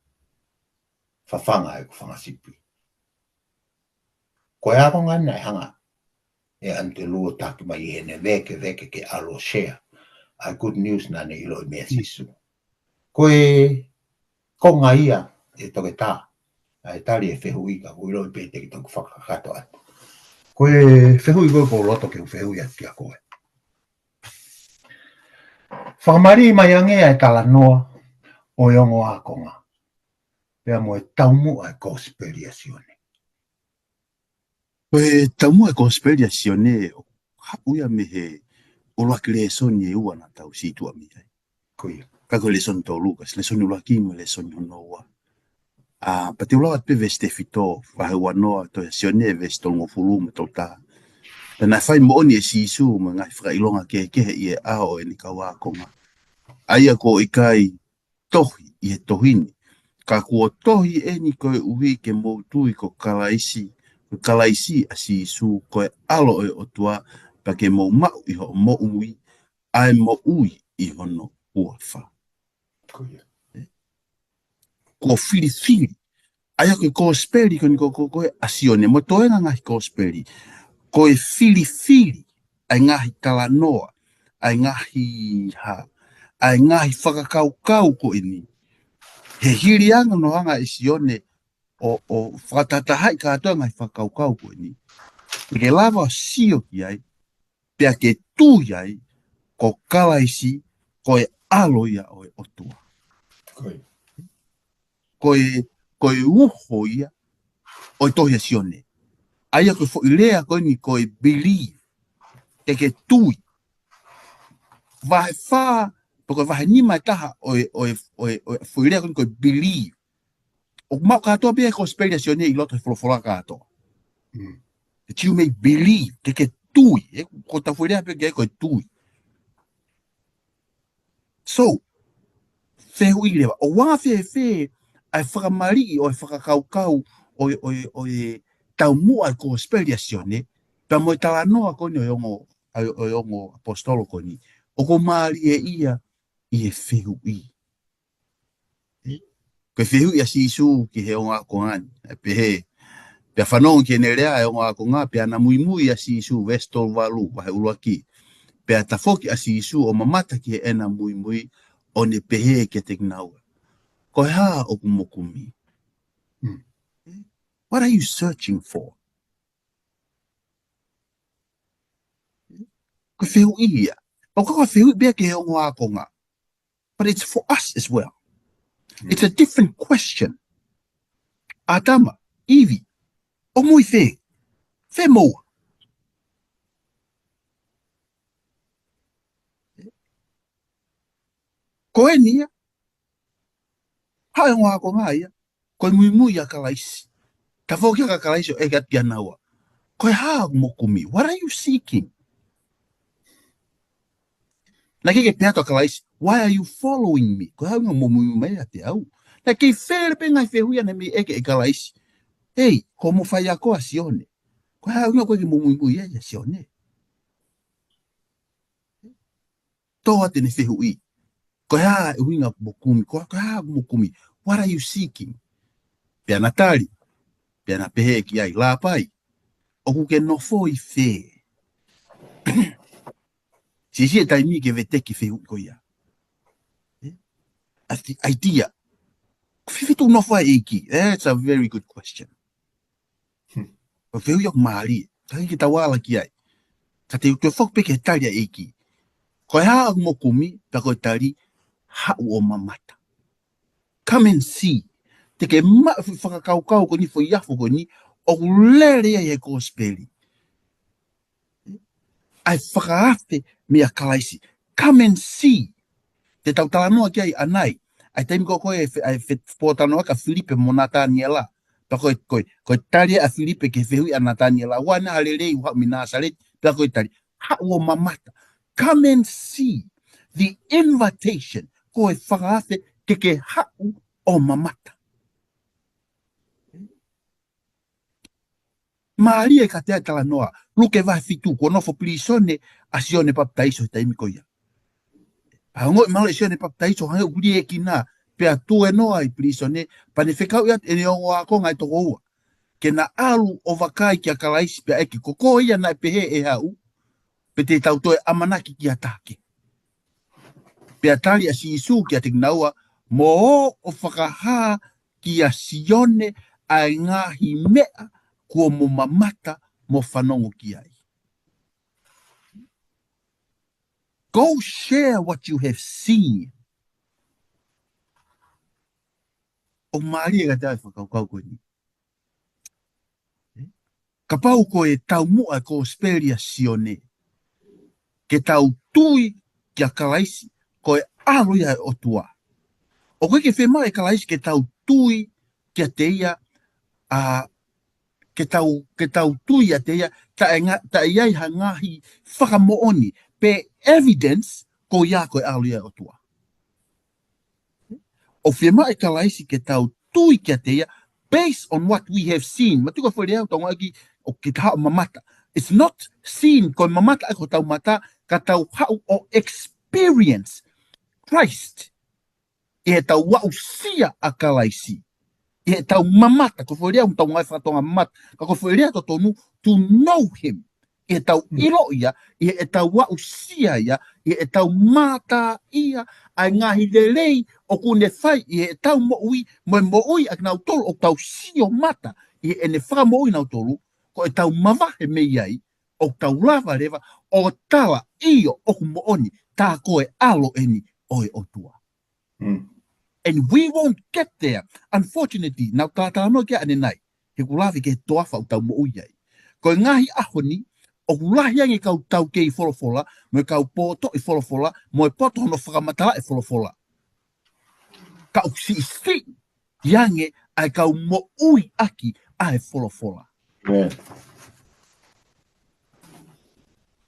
Whawhanga e ku whangasipi. Ko e aronga na e hanga. E ante lua taki mai e ne veke ke alo share. A good news na ne ilo e mea sisu. Ko e konga ia e toke tā. A e tari e whehui ka ku ilo e pete ki toku whakakato atu. Ko e whehui koe ko loto ke whehui atu kia koe. Whakamari mai angea e tala noa o yongo akonga. Pea mo e taumu ai conspiracione. Koe taumua e conspiracione, hauia me he laki Lesoni e ua na tau si tua mi ai. Koia. Ka koe Lesoni tau Lukas, Lesoni laki mo Lesoni ono ua. Pa te ulawa pe veste fito, wahe wanoa to sione e veste tolongo fulu me tau ta. Pena fai mo oni e si isu, ma ngai whaka ilonga ke i e ao e ni kawa konga. Aia ko ikai tohi i e tohini. Ka kua tohi e ni koe uhi ke moutui ko kalaisi a si isu koe alo e otua pa ke mo mau i ho mo ui, ai mo ui i hono ua wha. Koia. Ko fili fili. Aia koe kosperi ko ni koe asione. Mo toenga ngahi kosperi. Koe fili fili. Ai ngahi talanoa. Ai ngahi ha. Ai ngahi whakakau ko ini. He hiri anga no hanga i sione o whatatahai katoa ngahi whakakau ko ini. Ke lava sio ki ai. Pea ke tū ai. Ko kalaisi koe alo ia o e otua. Koia. Koe uho ia o i tohi sione. Aia koe fo ilea koe ni koe believe. Te ke tui. Vahe wha, poko vahe nima taha fo ilea koe ni koe believe. O mau katoa pia ko speria sione i loto folofola katoa. That you may believe. Te ke tui. Ko ta fo ilea pia koe tui. So, fehu i lewa. O wā fe ai whakamari o e whakakaukau o e tau mua ko speria sione. Pa mo tala noa ko ni o yongo apostolo ko ni. O ko maari e ia i e fehu i. Ko fehu i a si isu ki he o ngā ko ngani. Pe he. Pea whanong ki e nerea e o ngā ko ngā. Pea na mui a si isu vestol walu. Wahe ulua ki. Pea ta foki a si isu o mamata ki he ena mui o ne pehe ke te kinaua. Ko ha o kumokumi. What are you searching for? Ko fehu i ia. O kaka fehu i bea ke he o ngā ko ngā. But it's for us as well. It's a different question. Atama, Iwi, o mui fe moa. Ko e nia, hae ngā ko ngā ia, ko mui a kalaisi. Ta whoki a kalaisi o e gati anaua. Ko e haa mokumi, what are you seeking? Na ke peato kalaisi, why are you following me? Ko hau ngā mumui mai a te au. Na ke where pe ngai whehuia na mi eke e kalaisi. Hei, ko mo whai a koa sione. Ko hau ngā koe ki mumui e sione. Toa tene whehu i. Ko haa e huinga mokumi, ko haa mokumi. What are you seeking? Pea natari, pea na pehe ki ai, la pai. O kuke no fo i whe. Si e taimi ke vete ki whehu ko ia. The idea. Whiwhitu no fo e ki? That's a very good question. O whehu yok maari. Kai ki tawala ki ai. Ka te uke whok peke taria e ki. Ko haa mokumi, pa koe tari, hau o mamata. Come and see. Te ke whakakaukau ko ni fo iafo ko ni, o lere e ko speli. Ai whakaate me a kalaisi. Come and see. Te tau talanoa ki ai anai. Ai taimi ko koe ai whetpōtanoa ka Filipe mo Nataniela. Pa koe tari a Filipe ke whehui a Nataniela. Wana halelei uha minasaret. Pa koe tari. Hau o mamata. Come and see. The invitation. Koe whakaate ke hau o mamata. Maria ka te tala noa, luke vai fitu, ko nofo plisone, a sione paptaiso taimi ko ia. Pa ngoi male sione paptaiso, hange uri e kina, pe a tu e noa i plisone, pa ne whekau iat e neongo a konga i toko ua. Ke na alu o wakai ki a kalaisi pe eki, koko ia na pehe e hau, pe te tautoe amanaki ki a take. Pe a tali a si isu ki a tingnaua, mo o whakaha ki a sione a ngahi mea, kua mo mamata mo whanongo ki ai. Go share what you have seen. O maari e ka tai whakaukau koe ni. Ka pau ko e tau mua ko speria sione. ke tau tui kia kalaisi koe alo ia o tua. O koe ke whema e kalaisi ke tau tui kia te ia ke tau tui a te ia ta iai ha Ngaahi Fakamo'oni pe evidence ko ia koe alo ia o tua. O whema e kalaisi ke tau tui kia te ia based on what we have seen. Matuka whare au tonga aki o ke hao mamata. It's not seen koe mamata ako tau mata ka tau hao o experience Christ. E he tau wau sia a kalaisi. E he tau mamata. Ko whare au tonga ai whatonga mamata. Ka ko whare au tonu to know him. E he tau ilo ia. E he tau wau sia ia. E he tau mata ia. Ai ngahi lelei o kune whai. E he tau mo'ui. Mo'ui ak nau tolu o tau sio mata. E he ne whaka mo'ui nau tolu. Ko e tau mawahe me iai. O tau lava rewa. O tala iyo o kumo'oni. Tā koe alo eni oe o tua. And we won't get there. Unfortunately, nau tātala no kia ane nai. He kulawi ke toafa o tau mo'ui iai. Ko ngahi ahoni. O kulahi ange kau tau kei wholofola. Mo kau poto i wholofola. Mo e poto hono whakamatala i wholofola. Kau si yange ai kau mo'ui aki ai wholofola.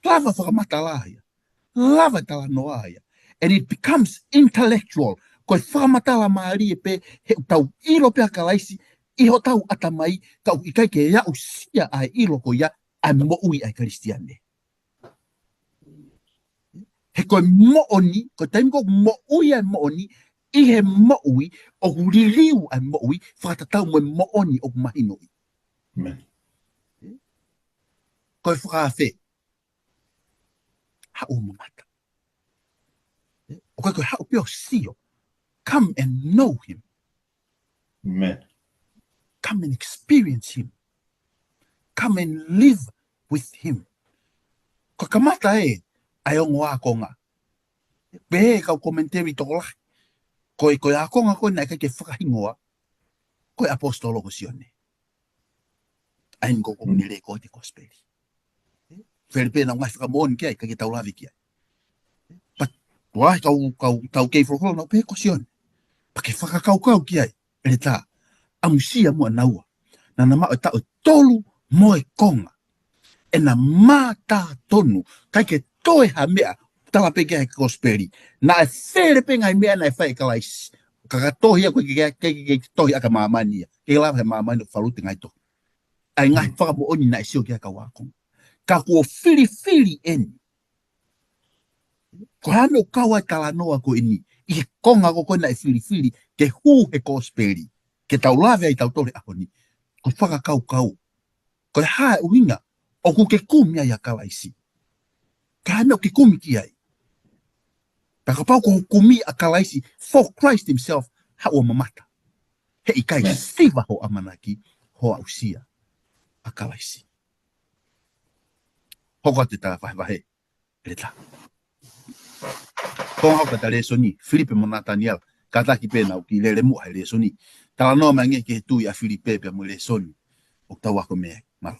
Lava whakamatala ia. Lava tala noa ia. And it becomes intellectual. Koe whakamatala maari e pe he tau ilo pe a kalaisi. Iho tau atamai. Kau ikai ke iau sia ai ilo ko ia. Ai mo'ui ai kristiane. He koe mo'oni. Koe taimi ko mo'ui ai mo'oni. I he mo'ui. O huriliu ai mo'ui. Whakatatau mo mo'oni o mahinoi. Koe whakawhe. Hau mamata. O koe hau pio sio. Come and know him. Amen. Come and experience him. Come and live with him. Ko kamata e, ai ongo a konga. Pe kau komentari toko lahi. Koe a konga koe nai ke whakahingoa. Koe apostolo ko sione. Ai ngo konga nile koe te kosperi. Felipe na Ngaahi Fakamo'oni kia, ka ke tau lavi kia. But, wai tau kei whakamo'oni na pe ko sione. Pa ke whakakau kia, ele tā. Amusia mua naua. Na na mao e tau tolu mo e konga. E na mata tonu. Kai ke toe ha mea. Tala pe kia he kosperi. Na e where pe ngai mea na e whai kalaisi. Kakatohi a koe ke tohi aka maamania. Ke lava he maamani o whaluti ngai to. Ai Ngaahi Fakamo'oni na e sio kia ka wakonga. Ka kua fili eni. Ko hame o kawa tala noa ko ini. I konga ko koe na e fili. Ke hu he kosperi. Ke tau lawe ai tau tore ahoni. Ko whakakau. Ko hae uhinga. O ku ke kumi ai a kalaisi. Ka hame o ke kumi ki ai. Ka pau ko kumi a kalaisi. For Christ himself. Hau mamata. He ikai siva ho amanaki. Ho ausia. A kalaisi. Hoko te tā whahe. Ele tā. Konga hau kata Lesoni. Filipe mo Nathaniel. Kataki pēnau ki lele mua he Lesoni. Tala noa mai nge ke tui a Filipe pe mo Lesoni. O tau ako mea. Malo.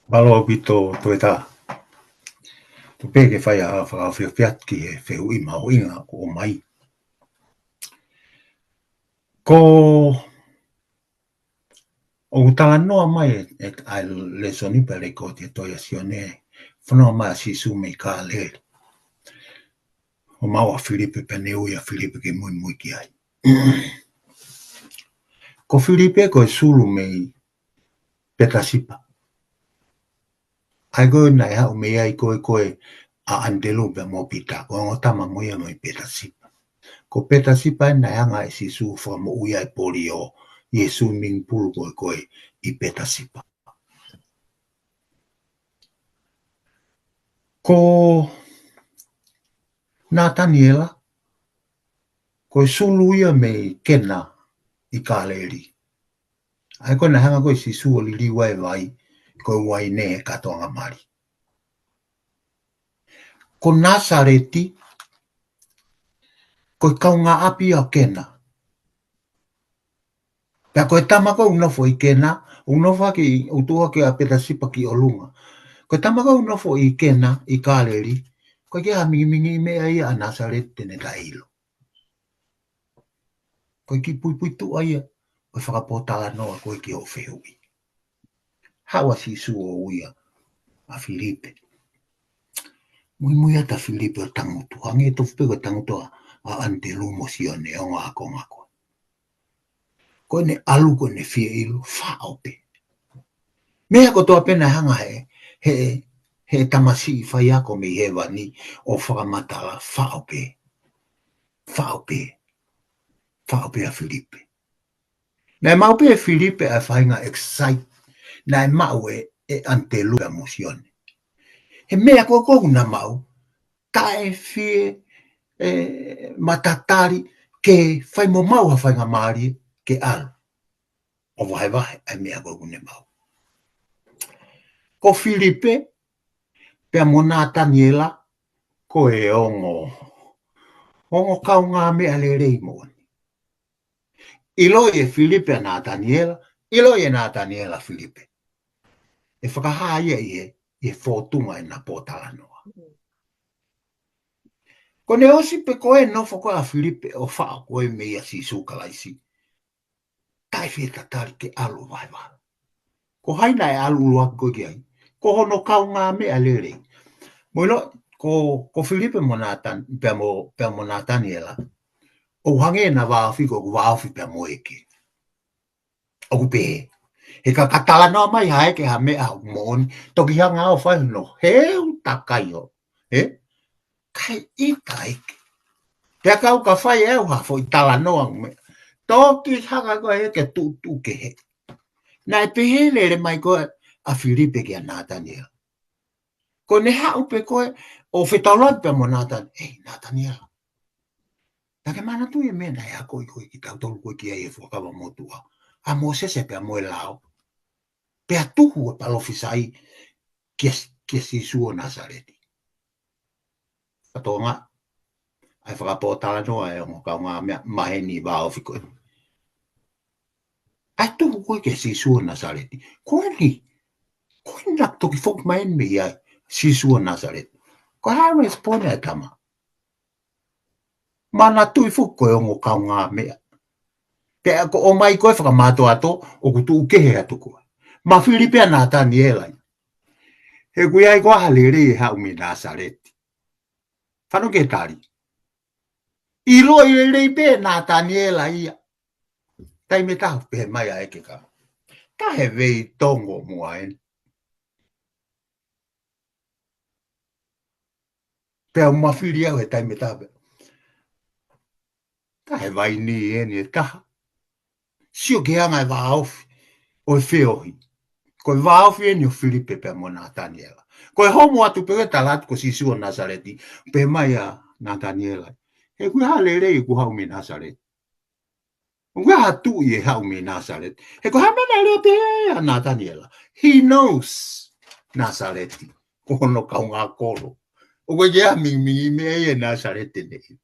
Malo au pito to e tā. Tu pē ke whai a whakawhia fiat ki he whehu i mau inga ko o mai. Ko o tala noa mai e ai Lesoni pele ko te toia sione. Whanoa mai a sisu mei kā lele. O mau a Filipe peneu i a Filipe ke mui ki ai. Ko Filipe ko e sulu mei petasipa. Ai koe nai hau mei ai koe a andelu pe mo pita. Ko ngotama moia mo i petasipa. Ko petasipa nai hanga e sisu wha mo uia e poli o Yesu ming pulu koe i petasipa. Ko Nathaniela ko sulu ia me kena i kāleri. Ai koe na hanga koe sisu o li liwa e vai, koe wai ne e katoanga mari. Ko Nasareti, koe kaunga api o kena. Pea koe tamako unofo i kena, unofo ki utua ki a petasipa ki o lunga. Ko tamaka unofo I kena, I kāleri, ko ke ha mingi mea ia a Nazaret tene tailo. Ko ki pui tu aia, ko whakapotala noa ko ki o whehui. Hawa si su o uia a Filipe. Mui ata Filipe o tangutu. Hange to whpego tangutu a antelu mo sione o ngā kongako. Ko ne alu ko ne fia ilu whaope. Mea ko toa pena hanga he tamasi whai ako me hewa ni o whakamatala whaope. Whaope a Filipe. Nai maupe e Filipe a whainga excite. Nai mau e antelu a mosione. He mea ko na mau. Tae fie matatari ke whai mo mau ha whainga maari ke alu. O wahe ai mea ko ne mau. Ko Filipe pea mo nā Daniela ko e ongo kau ngā mea le rei mo. Ilo e Filipe nā Daniela, ilo e nā Daniela Filipe. E whakahaia i e whotunga e nā pōtala noa. Ko ne osi pe koe nofo koe a Filipe o whao koe mea si su Kalaisi. Tai whie tatari ke alu vai. Ko haina e alu luak koe ki ai. Ko hono kau ngā mea le rei. Moino, ko Filipe mo nā pea mo nā Daniela. O hange na wāwhi ko wāwhi pea mo eke. O kupe. He ka katala no mai hae ke ha mea mooni. Toki hanga o whai no. Heu takai o. Kai ika eke. Pea kau ka whai eo ha fo I tala noa me. Toki hanga ko eke tu ke he. Nai pehe le mai ko a Filipe ke a nā Daniela. Ko ne hau pe koe o whetaulan pe mo nātan, Nathaniela. Take mana tu e mena e a koe ki tau tolu koe ki e whakawa motua. A mo sese pe a moe lao. Pe a tuhu e palofisai kia si suo Nazareti. Katonga, ai whakapotala noa e ongo kau ngā maheni wā ofi koe. Ai tuhu koe kia si suo Nazareti. Koe nak toki whok maen me iai si suo Nazareti. Ko hawe spone e tama. Mana tui fuko e ongo kau ngā mea. Pea ko o mai koe whakamato ato o kutu ukehe atu koe. Ma Filipe a nā Daniela. He kui ai koa haleri e hau me Nazareti. Whano ke tari. Ilo I rei pe nā Daniela ia. Tai me tahu pe mai a eke ka. Ta he vei tongo mua en. Pea mawhiri au he tai me tahu. Ta he vai ni eni e taha. Sio ke anga e waofi o e whiohi. Ko e waofi eni o Filipe pe mo nā Daniela. Ko e homo atu pe talatu ko si suo Nazareti. Pe mai a nā Daniela. He kui hale rei ku hau me Nazareti. Kui hatu I e hau me Nazareti. He ko hamena rei pe a nā Daniela. He knows Nazareti. Ko hono kau ngā koro. O koe kia mingi me e Nazareti nei.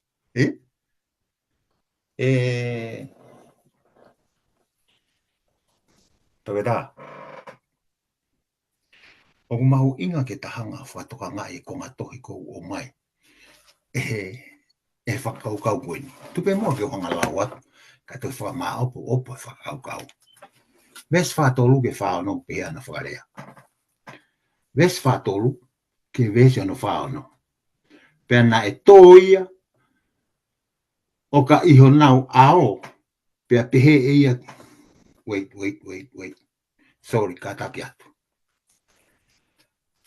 Toke tā. O mahu inga ke tahanga whatoka ngai ko ngā tohi ko o mai. E whakaukau koe ni. Tupe mua ke hanga lauat. Ka toi whaka opo e whakaukau. Ves whatolu ke whaono pe ana whakarea. Ves whatolu ke vesi ano whaono. Pea na e toia o ka iho nau ao. Pea pehe e ia. Wait. Sorry, ka taki atu.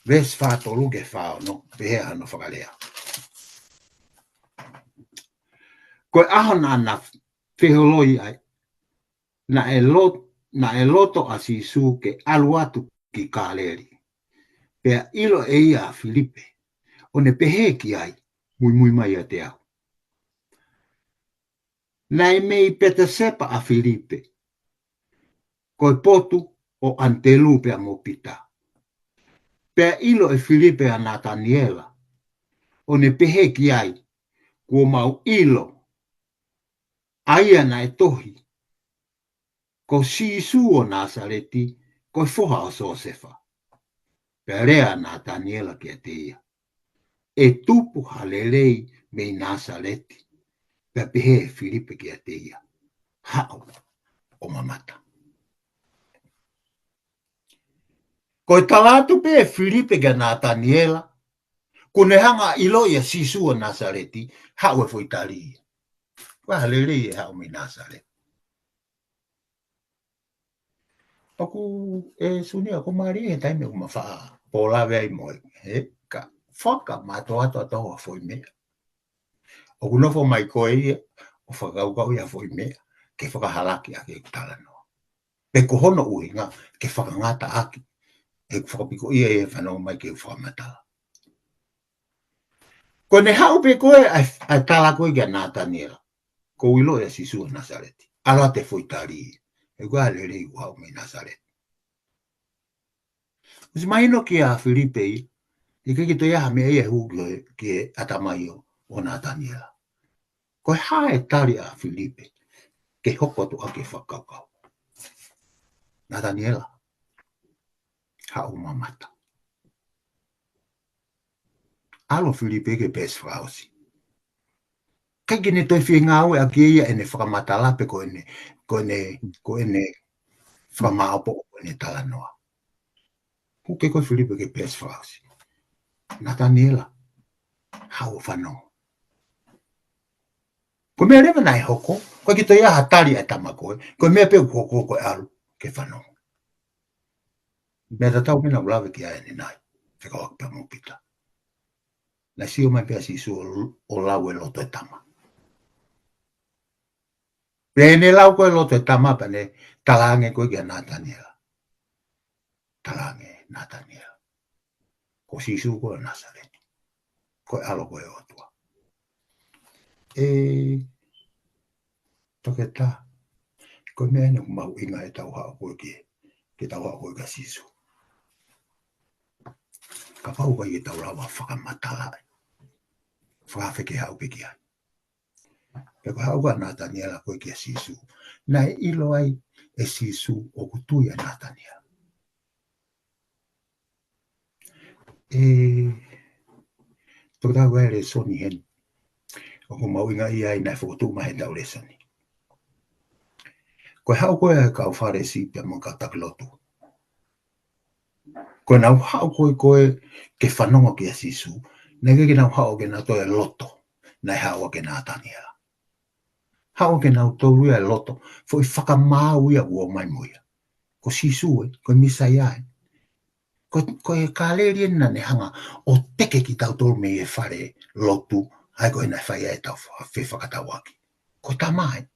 Ves whatolu ke whaono pehe ano whakarea. Koe aho na whiholoi ai. Na e loto a sisu ke alu atu ki kāleri. Pea ilo e ia a Filipe. O ne pehe ki ai. Mui mai a te au. Nai mei peta sepa a Filipe. Koe potu o antelu pea mo pita. Pea ilo e Filipe a Nathaniela. O ne pehe ki ai. Kua mau ilo. Aia na e tohi. Ko sisu o Nazareti. Koe foha o Sosefa. Pelea na Daniela kia teia. E tupu halelei me Nasareti. Pepehe Filipe kia teia. Hao o mamata. Koe talatu pe Filipe kia na Daniela. Kune hanga ilo ia sisua Nasareti. Hao e foi tali. Koe halelei e hao me Nasareti. Aku Sunia ko mari e taime uma fa. Pola vei moi. Ka foka mato ato foi me. O kuno fo mai koe o whakau ia fo i mea ke whakahalaki ake tala noa. Pe ko hono uhinga ke whakangata aki e whakapiko ia e whanau mai ke whakamatala. Ko ne hau pe koe ai tala koe kia Nataniela. Ko ilo e sisua Nasareti. Ala te foi tari. E koe ale rei hau me Nasareti. Usi maino ki a Filipe i ke kito ia me e hugo ki atamai o Nataniela. Ko hae tari a Filipe ke hoko tu ake whakaukau. Nataniela, hao mamata. Alo Filipe ke pes frausi. Kai gene toi fi ngau e ake ia ene whakamata lape ko ene whamaapo o ene tala noa. Huke ko Filipe ke pes frausi. Nataniela, hao whanau. Ko mea rewa nai hoko, ko ki toi aha tari e tamakoe, ko mea pe hoko ko alu ke whanau. Mea tatau mena ulawe ki a ene nai, whekawak pa mupita. Na sio mai pia sisu o lau e loto e tama. Pene lau koe loto e tama pane talange koe kia Nataniela. Talange Nataniela. Ko sisu koe Nasareti. Koe alo koe otua. Toke ta. Koe mea ene kumau inga e tau hao koe ke tau hao koe ka sisu. Ka pau koe i tau lawa whakamatala. Whakawheke hao peki ai. Peko hao koe Nataniela koe kia sisu. Nai ilo ai e sisu o kutuia Nataniela. Toke tau koe Lesoni hen. O kumau inga ia i nai whakotu mahe tau Lesoni. Koe hao koe e Kaufana si pia mo ka takilotu. Koe nau hao koe ke whanonga ki a sisu. Nege ki nau hao ke nau toi loto. Nai hao ke Nataniela. Hao ke nau toru e loto. Foi whakamau ia ua mai moia. Ko sisu e, koe Misaia e. Koe kāleri na ne hanga o teke ki tau toru me e whare lotu. Hai koe nai whaia e tau whakatawaki. Ko tamai.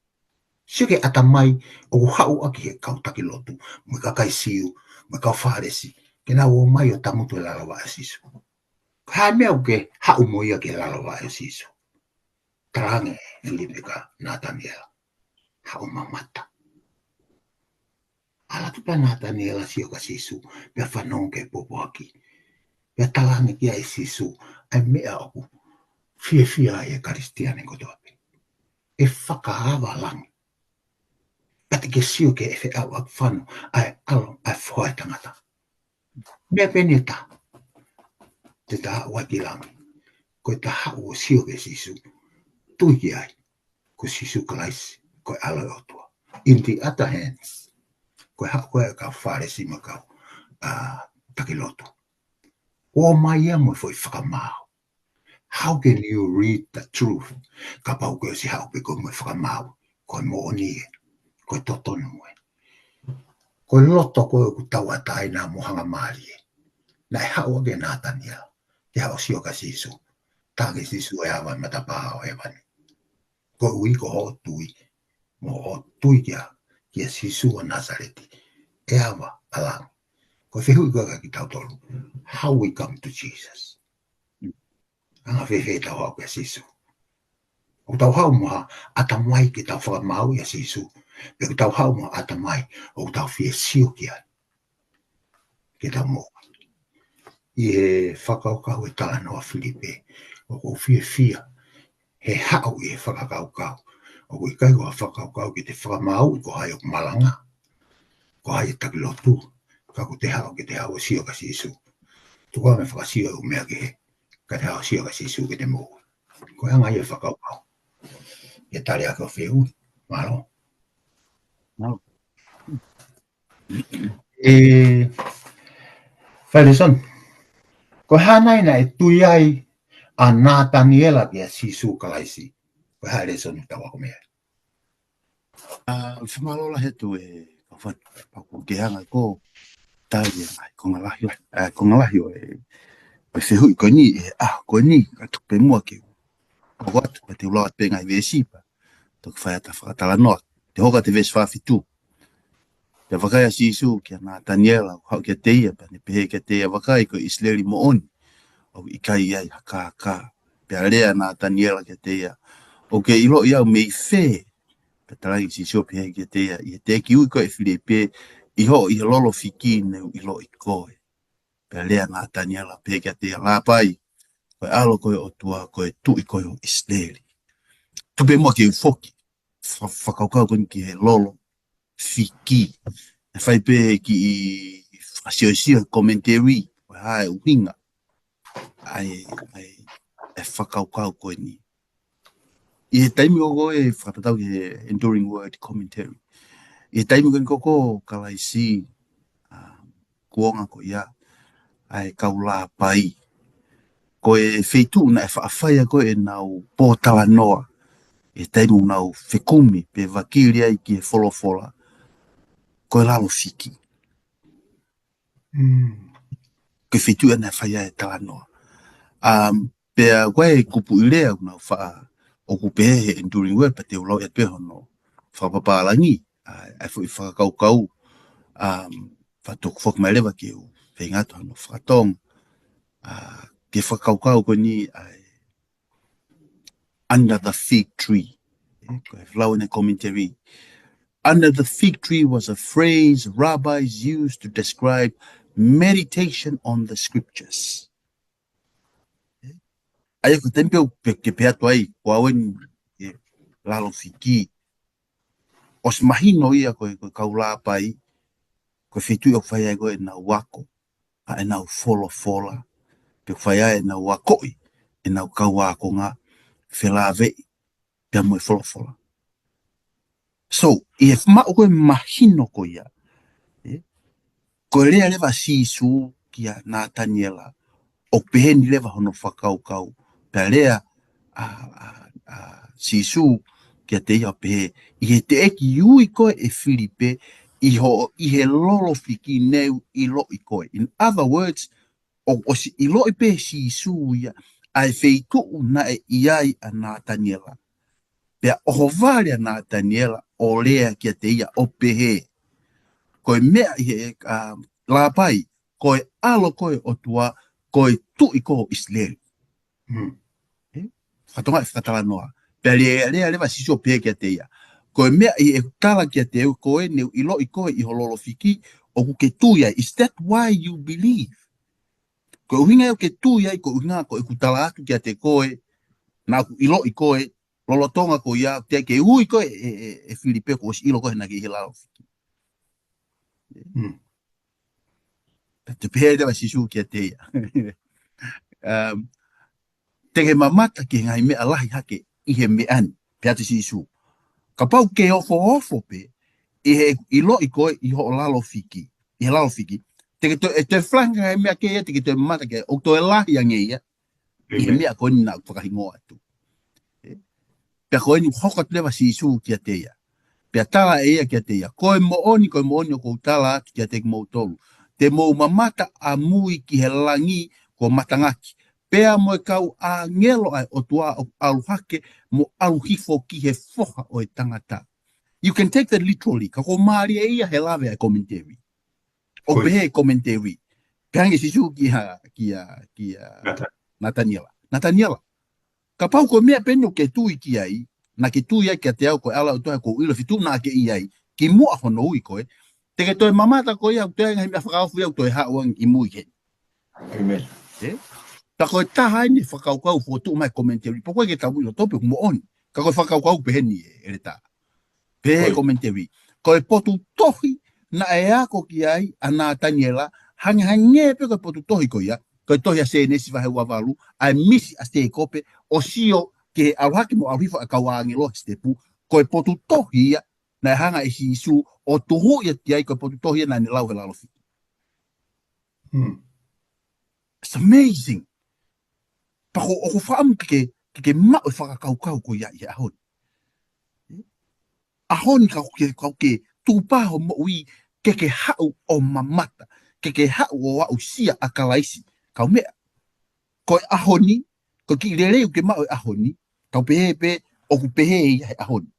Sio ke atamai o hau aki he kautaki lotu. Mui kakai siu, mui kau wharesi. Ke nā o mai o tamutu e lalawa e sisu. Hai mea uke hau moia ke lalawa e sisu. Tarange Filipe ka Nataniela. Hau mamata. Ala tupa Nataniela sio ka sisu. Pea whanong ke popo aki. Pea talange kia e sisu. Ai mea oku. Fia e karistiane kotoape. E whakahawa langi. Pati ke sio ke e whea wak whanu. Ai alo ai whoai tangata. Mea peneta. Te taha waki langi. Koe taha o sio ke sisu. Tui ki ai. Ko sisu Kalaisi Koe alo otua. In the other hands. Koe hao koe ka whare si makau. Takilotu. O mai ia mo foi whakamau. How can you read the truth? Ka pau koe si hao pe koe mo whakamau. Koe mo oni e. Koe totonu e. Koe loto koe ku taua tai nā mohanga maari e. Nai hao ake Nataniela. Te hao sio ka sisu. Tāke sisu e hawa matapaa o hewani. Koe ui ko ho tui. Mo o tui kia sisu o Nazareti. E hawa alang. Koe whehui koe ka ki tau tolu. How we come to Jesus. Anga whewhe tau hao kia sisu. O tau hao moha atamai ki tau whakamau ia sisu. Pe tau hao moha atamai o tau whie sio ki ai. Ki tau moha. I he whakaukau e tala noa Filipe. O ko whie. He hao i he whakaukau. O ko i kai koa whakaukau ki te whakamau i ko hai o malanga. Ko hai e takilotu. Ka ko te hao ki te hao sio ka sisu. Tukua me whakasio o mea ke he. Ka te hao sio ka sisu ke te mō. Ko anga ia whakaupau. Ia tare ake o wheu. Malo. No. Lesoni. Ko hanai na e tui ai a Nataniela ke a sisu Kalaisi. Ko ha Lesoni tawa ko mea. Whamalola he tu e Kaufana. Pako ke hanga ko tai e mai ko ngalahi o e whihui ko ni e ko ni ka tupe mua ke Kuata pa te uloa pe ngai vesipa. Tok whaiata whakatala noa. Te hoka te vesi whawhitu. Te whakaya sisu kia nā Daniela hau kia teia pa ne pehe kia teia wakai ko Isleri Mo'oni. O ikai iai haka. Pea lea nā Daniela kia teia. O ke ilo iau mei whē. Pe tarangi sisu pehe kia teia. I te ki ui ko e Filipe. I ho i lolo fiki neu ilo i koe. Pea lea nā Daniela pehe kia teia. Lā pai. Koe alo koe o tua koe tui koe o Isleri. Tupe mua ke ufoki. Whakaukau koni ki he lolo. Fiki. E whai pē ki i whasio commentary. Koe hae uhinga. Ai e whakaukau koe ni. I he taimi o koe whakatau ki he enduring word commentary. I he taimi koni koko Kalaisi kuonga ko ia. Ai kaula pai. Koe wheitu na e whaafaya koe e nau pōtawa noa. E taimu nau whekumi pe wakiri ai ki e wholofola. Koe lalo fiki. Koe whetu ana whaia e tawa noa. Pea koe kupu i lea nau wha o kupehe he enduring word pa te ulau e peho no. Whapapalangi. Ai fui whakaukau. Whatok whakmailewa ke u. Whengato hano whakatong. Ke whakaukau ko ni under the fig tree. Flower in a commentary. Under the fig tree was a phrase rabbis used to describe meditation on the scriptures. Ai ko tempe ke pea toai ko awen lalo fiki. Os mahino ia ko kaula pai ko fitu o fai ko na wako a na fola pe fai na wako e na kawa ko nga felave pe mo fola. So, if ma ko mahino ko ia. Ko rea lewa sisu kia nā Daniela. O peheni lewa hono whakaukau. Pea rea sisu kia te iha pehe. I he te eki ui koe e Filipe. I he lolo fiki neu i lo i koe. In other words, o si i lo i pehe sisu ia. Ai feitu na e iai a nā Daniela. Pea oho vārea nā Daniela o lea kia te ia o pehe. Koe mea i he la pai, koe alo koe o tua, koe tu i koe Isleri. Whatonga e whakatala noa. Pea lea lewa siso pehe kia te ia. Koe mea i e tala kia te eu koe, neu i lo i koe i hololo fiki, o ku ke tu ia. Is that why you believe? Koe uhinga eu ke tu ia, koe uhinga koe kutala atu kia te koe, na ku i lo i koe, lolotonga ko ia, te ke ui koe e Filipe ko ilo koe na ki he lao fiki. Te pehe rewa sisu kia te ia. Te he mamata ki ngai mea lahi hake i he meani, pea te sisu. Ka pau ke ofo pe, i lo i koe i ho lalo fiki, i he lalo fiki. Te flanga ngai mea ke ia, te ke te mamata ke, o to e lahi ange ia, i he mea koe ni nā whakahingoa atu. Pea koe ni hokat lewa sisu kia te ia. Pea tala e ia kia te ia. Koe mo'oni o kou tala atu kia te ki mautolu. Te mou mamata a mui ki he langi ko matangaki. Pea mo e kau a ngelo ai o tua o aluhake mo aluhifo ki he foha o e tangata. You can take that literally. Ka ko maari e ia he lawe ai commentary. O pehe commentary. Pehangi sisu ki Nataniela. Ka pau ko mea penyo ke tui ki ai. Na ke tui ai kia te au koe ala o toa ko ilo fitu na ke iai. Ki mua hono ui koe. Te ke toi mamata ko ia, te ngai mea whakaufu iau toi hauang i mui ke. Amen. Ta koe taha ni whakaukau fotu mai commentary. Po koe ke tabu ilo tope kumo oni. Ka koe whakaukau peheni e re ta. Pehe commentary. Koe potu tohi na e ako ki ai a nā Daniela. Hange pe koe potu tohi ko ia. Ko tohi a se nesi vahe wavalu, ai misi a ste kope, o sio ke aluhaki mo aluhifa a kawangi lo stepu, ko e potu tohi ia, na hanga e si isu, o tuhu ia tiai ko e potu tohi ia na ni lau he lalofi. It's amazing. Pako o ko whaamu ke mao e whakakaukau ko ia i ahoni. Ahoni kau ke tūpaho mo ui ke hau o mamata, ke hau o au sia a kalaisi, kau mea. Ko e ahoni, ko ki rereu ke mao e ahoni, kau pehe pe, o ku pehe i he ahoni.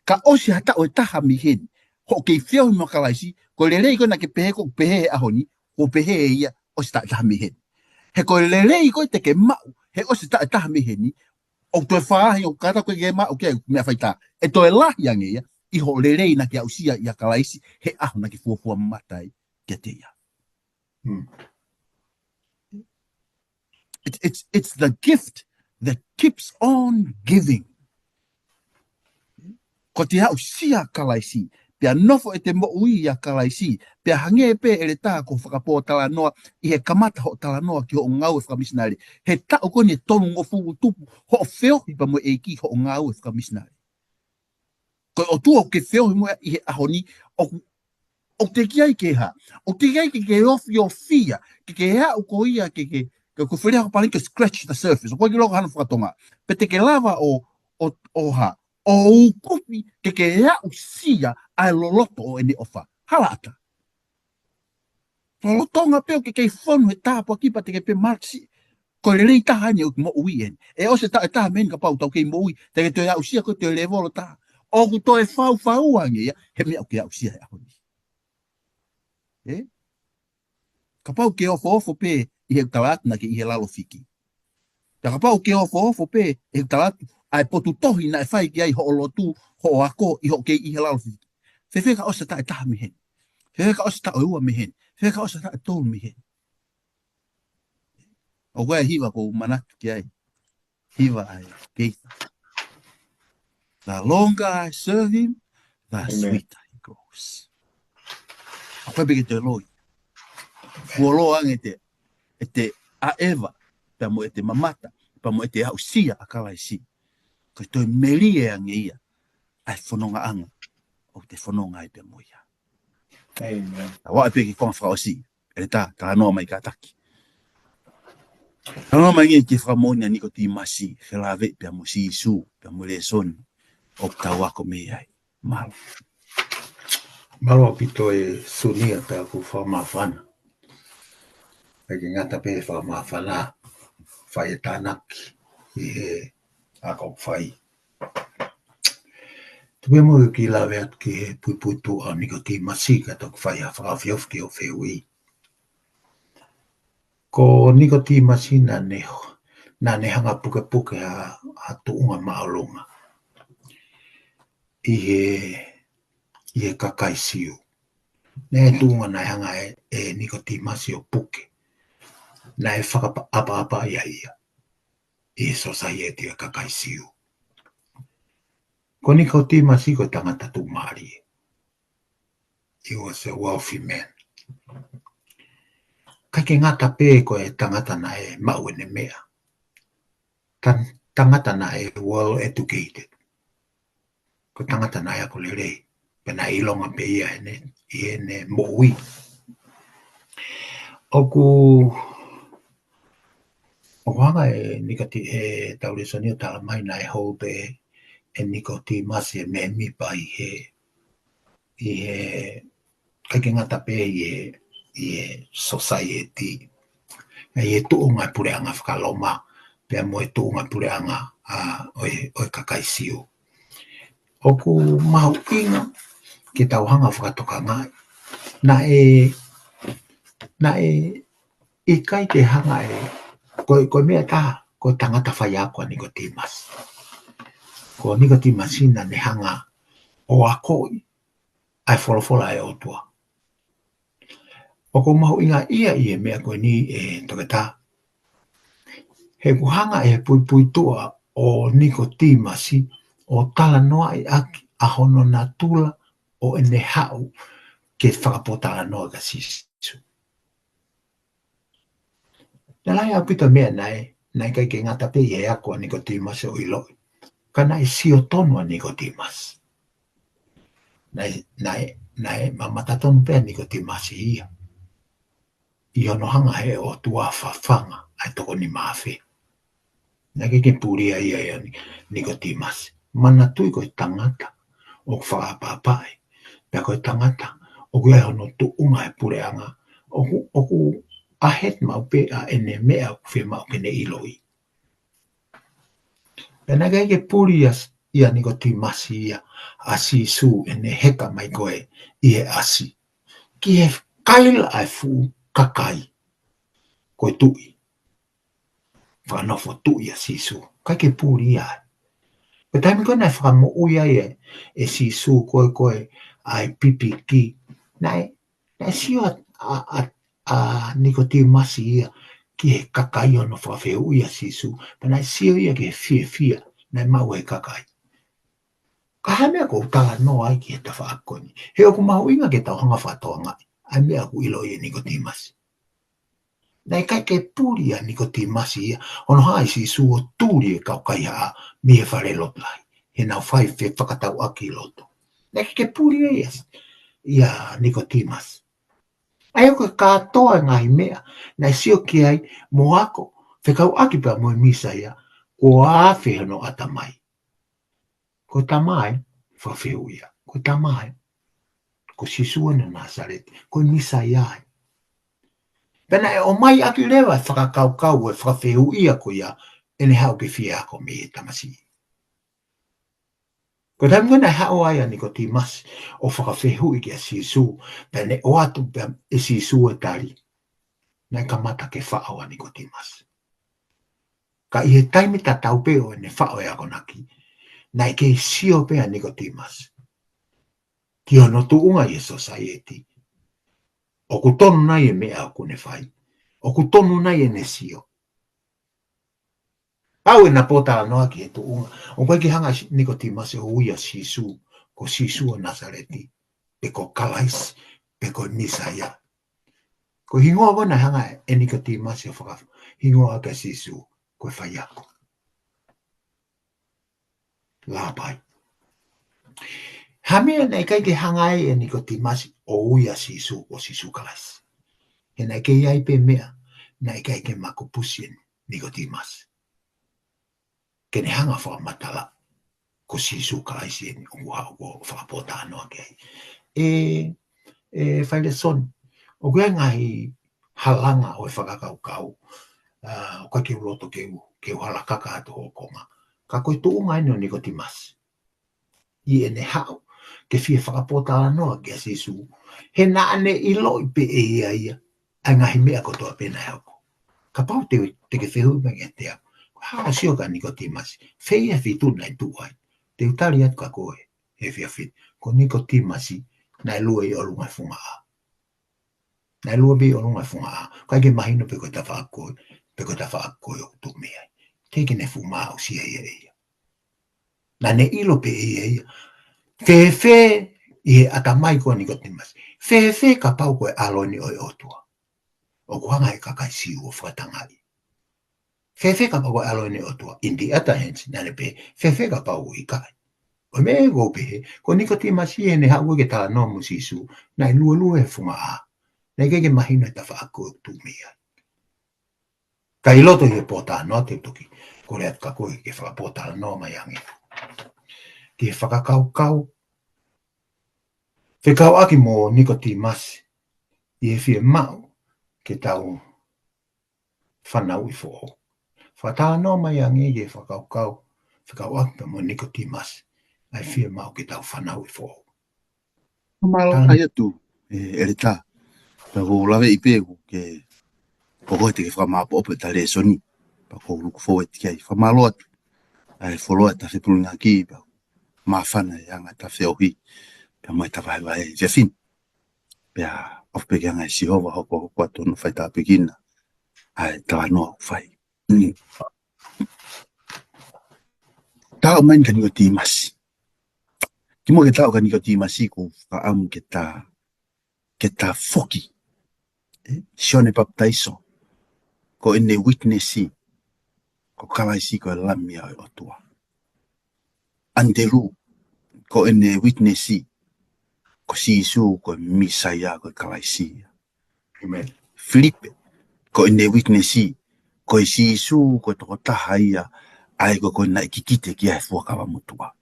Ka osi hata o e taha mi heni, ho ke whiau mo kalaisi, ko rereu ko na ke pehe ko pehe e ahoni, ko pehe ia osi taha mi heni. He ko rereu ko te ke mao, he osi taha mi heni, o to whaahi o kata koe ke mao ke mea whaita, e to e lahi ange ia, i ho rerei na ke ausia i a kalaisi, he aho na ke fuafua matai ke te ia. It's the gift that keeps on giving. Ko te ausia kalaisi, pia nofo e te mo ui a kalaisi, pia hange pe e le tā ko whakapo tala noa, i he kamata ho tala noa ki ho o ngau e whakamisinari. He tau koni e tonu ngofu tupu, ho o whiohi pa mo e ki ho o ngau e whakamisinari. Ko o tua o ke whiohi mo i he ahoni, o te kiai ke ha, o te kiai ke ofi o fia, ke hea o ko ia ke ko whirea ko palinka scratch the surface, o koe ki loko hana whakatonga, pe te ke lava o ha, o ukupi ke hea o sia ai loloto o ene ofa, halata. Lolotonga peo ke whonu he tāpua ki pa te ke pe marksi, ko le rei taha ni o ki mo ui en, e o se taha meni ka pau tau kei mo ui, te ke te hea o sia ko te levolo taha, o ku to e whau ange ia, he mea o ke hea o sia he ahoni. Ka pau ke ofo pe i he talatu na ke i he lalo fiki. Ka pau ke ofo pe i he talatu ai potu tohi na e whai ki ai ho o lotu ho o ako i ho ke i he lalo fiki. Whewhe ka osa ta e taha mi hen. Whewhe ka osa ta o ua mi hen. Whewhe ka osa ta e tolu mi hen. O wea hiwa ko manatu ki ai. Hiwa ai keitha. The longer I serve him, the sweeter he grows. A koe peke te loi. Fuolo ange te a eva, pa mo e te mamata, pa mo e te ausia a kalaisi. Ko toi meri e ange ia, ai whanonga anga, o te whanonga e te moia. Amen. A wa e peke konga whaosi, e ta noa mai ka taki. Ta noa mai nge ki whamonia niko ti masi, whelave, pia mo si isu, pia mo lesoni, o tau ako me ai. Malo. Malo pito e Sunia pe aku whamawhana. Peki ngata pe whamawhana, whai e tānaki, i he ako whai. Tupe mo ki lawe at ki he puipuitu a niko ti masi ka tok whai a whakawhiofki o whewi. Ko niko ti masi na ne hanga puke a tuunga maolunga. I he kakaisiu. Ne tuunga na hanga e niko ti masi o puke. Na e whakapa ia ia. I society a kakaisiu. Ko niko ti masi ko tangata tu maari. He was a wealthy man. Ka ke ngata pē ko e tangata na e mau ene mea. Tangata na e well educated. Ko tangata na e ako le rei. Pena ilonga pe ia ene moui. Oku hanga e nikati e tau Lesoni o tala mai na e hou pe e nikoti masi e me mi pa i he ka ke ngata pē i he society. E tuunga pure anga whakaloma. Pea mo e tuunga pure anga o e kakaisiu. Oku mahu inga ke tau hanga whakatoka ngai. Na e kai te hanga koe mea taha, ko tangata whai akua niko timas. Ko niko timasina ne hanga o akoi, ai wholofola e otua. O ko mahu inga ia i e mea koe ni e toketa. He kuhanga e puitua o niko timasi o tala noa i aki a hono na tula o ene hau ke whakapotala noa ka sisu. Na lai au pita mea nai kai ke ngata pe e ako nikotimas o iloi. Kana e sio tonu a nikotimas. Nai mamata tonu pe nikotimas ia. I ono hanga he o tua whawhanga ai toko ni mawhi. Nai ke puria ia nikotimas. Mana tui koe tangata o whaapapai. Pea koe tangata o kua hono tu unga e pureanga. Oku ahet mau pe a ene mea whi mau kene iloi. Pena ke puria ia nikotimas ia asi su ene heka mai koe i e asi. Ki he kaila ai fu kakai. Koe tui. Whanofo tui a sisu. Kai ke puria ai. Pe taimi koe nai whakamo uia e sisu koe ai pipi ki. Nai sio a nikotimasi ia ki he kakai ono whawheu ia sisu. Pe nai sio ia ki he fia. Nai mau he kakai. Ka hai mea kou tala no ai ki he ta whaakoni. He oku mahu inga ke tau hanga whatoa ngai. Ai mea ku ilo i e nikotimasi. Nei kai ke puri a nikotimasi ia. Ono hai si suo tūri e kau kai haa mi e whare lotlai. He nau whai whe whakatau aki loto. Nei ke puri e ia nikotimasi. Ai oku katoa ngai mea. Nei sio ki ai mo ako. Whekau aki pia mo e Misaia. Ko a whehano atamai. Ko tamai whawheu ia. Ko tamai. Ko sisua na Nazareti. Ko Misaia ai. Pena e o mai aki lewa e whakakau e whawheu ia ko ia ene hau ke whia ako me e tamasi. Ko tamu ngana hao ai ani ko timas o whakawheu i ke a sisu pene o atu e sisu e tari. Nai kamata ke whao ani ko timas. Ka i he taimi ta tau peo ene whao e ako naki. Nai ke sio pe ani ko timas. Ki ono tu unga i e society. O ku tonu nai e mea o kune whai. O ku tonu nai e ne sio. Pau e na pota noa ki e tu unga. O koe ki hanga nikotimas e uia sisu. Ko sisu o Nazareti. Pe ko Kalaisi. Pe ko Misaia. Ko hingoa wana hanga e nikotimas e whaka. Hingoa ka sisu. Ko whaiako. Labai. Hamea nei kai ke hanga e nikotimas o uia sisu. O sisu Kalaisi. He nei ke iai pe mea. Nei kai ke makupusi nikotimas. Kene hanga whamatala ko sisu Kalaisi ni ua o whakapota anoa kei. Whai Lesoni, o kua ngahi halanga o e whakakaukau, o ka keu loto keu halakaka ato o konga. Ka koe tu unga ino nikotimas. I ene hao, ke fia whakapota anoa ke sisu. He na ane ilo i pe e ia, ai ngahi mea kotoa pena hauko. Ka pau te ke whehui mengi te au. Haa sio ka nikotimas. Whei e whitu nai tuai. Te utari atu ka koe. He whia whitu. Ko nikotimasi nai lua i olunga funga a. Nai lua bi olunga funga a. Kai ke mahino pe koe ta whaakoe. Pe koe ta whaakoe o tu mea. Teke ne funga o sia ia ia. Na ne ilo pe ia ia. Whewhe i he atamai koa nikotimasi. Whewhe ka pau koe aloni oi otua. O kuanga e kakai siu o whatangai. Whewhe ka pau alo ne otua. Indi ata hensi nane pe. Whewhe ka pau i kai. O me e go pehe. Ko nikotimasi e ne hau ke tā no musisu. Nai lua e funga a. Nei keke mahina e ta whaako tu mea. Ka iloto i he pota no te tuki. Ko rea ka koe ke whakapota no mai ange. Ke whakakau. Whekau aki mo nikotimasi. I e whie mau ke tau whanau i fōho. Whatano mai ange e whakaukau, whakau akpa mo nikotimas, ai whia mau ki tau whanau i fō. Malo ai atu, ere tā. Pa ko lawe i pēku ke poko te ke whamapo ope ta Lesoni. Pa ko luku fō e tikai. Whamalo atu. Ai wholoa ta whipuru ngā ki pa mawhana e anga ta whiohi. Pa mai ta whaiwa e Jeffin. Pa ofpe ke anga e Sihova hoko atu no whai tā pekina. Ai ta wanoa whai. Tao main ka nikotimasi. Kimo ke tao ka nikotimasi ko whaamu ke tā foki. Sione baptaiso. ko ene witnessi, ko kalaisi koe lamia o tua. Anderu, ko ene witnessi, ko sisu koe Misaia koe kalaisi. Amen. Filipe, ko ene witnessi, ko sisu koe toko tahaia, ai ko koe na ikikite ki ai fuakawa mutua.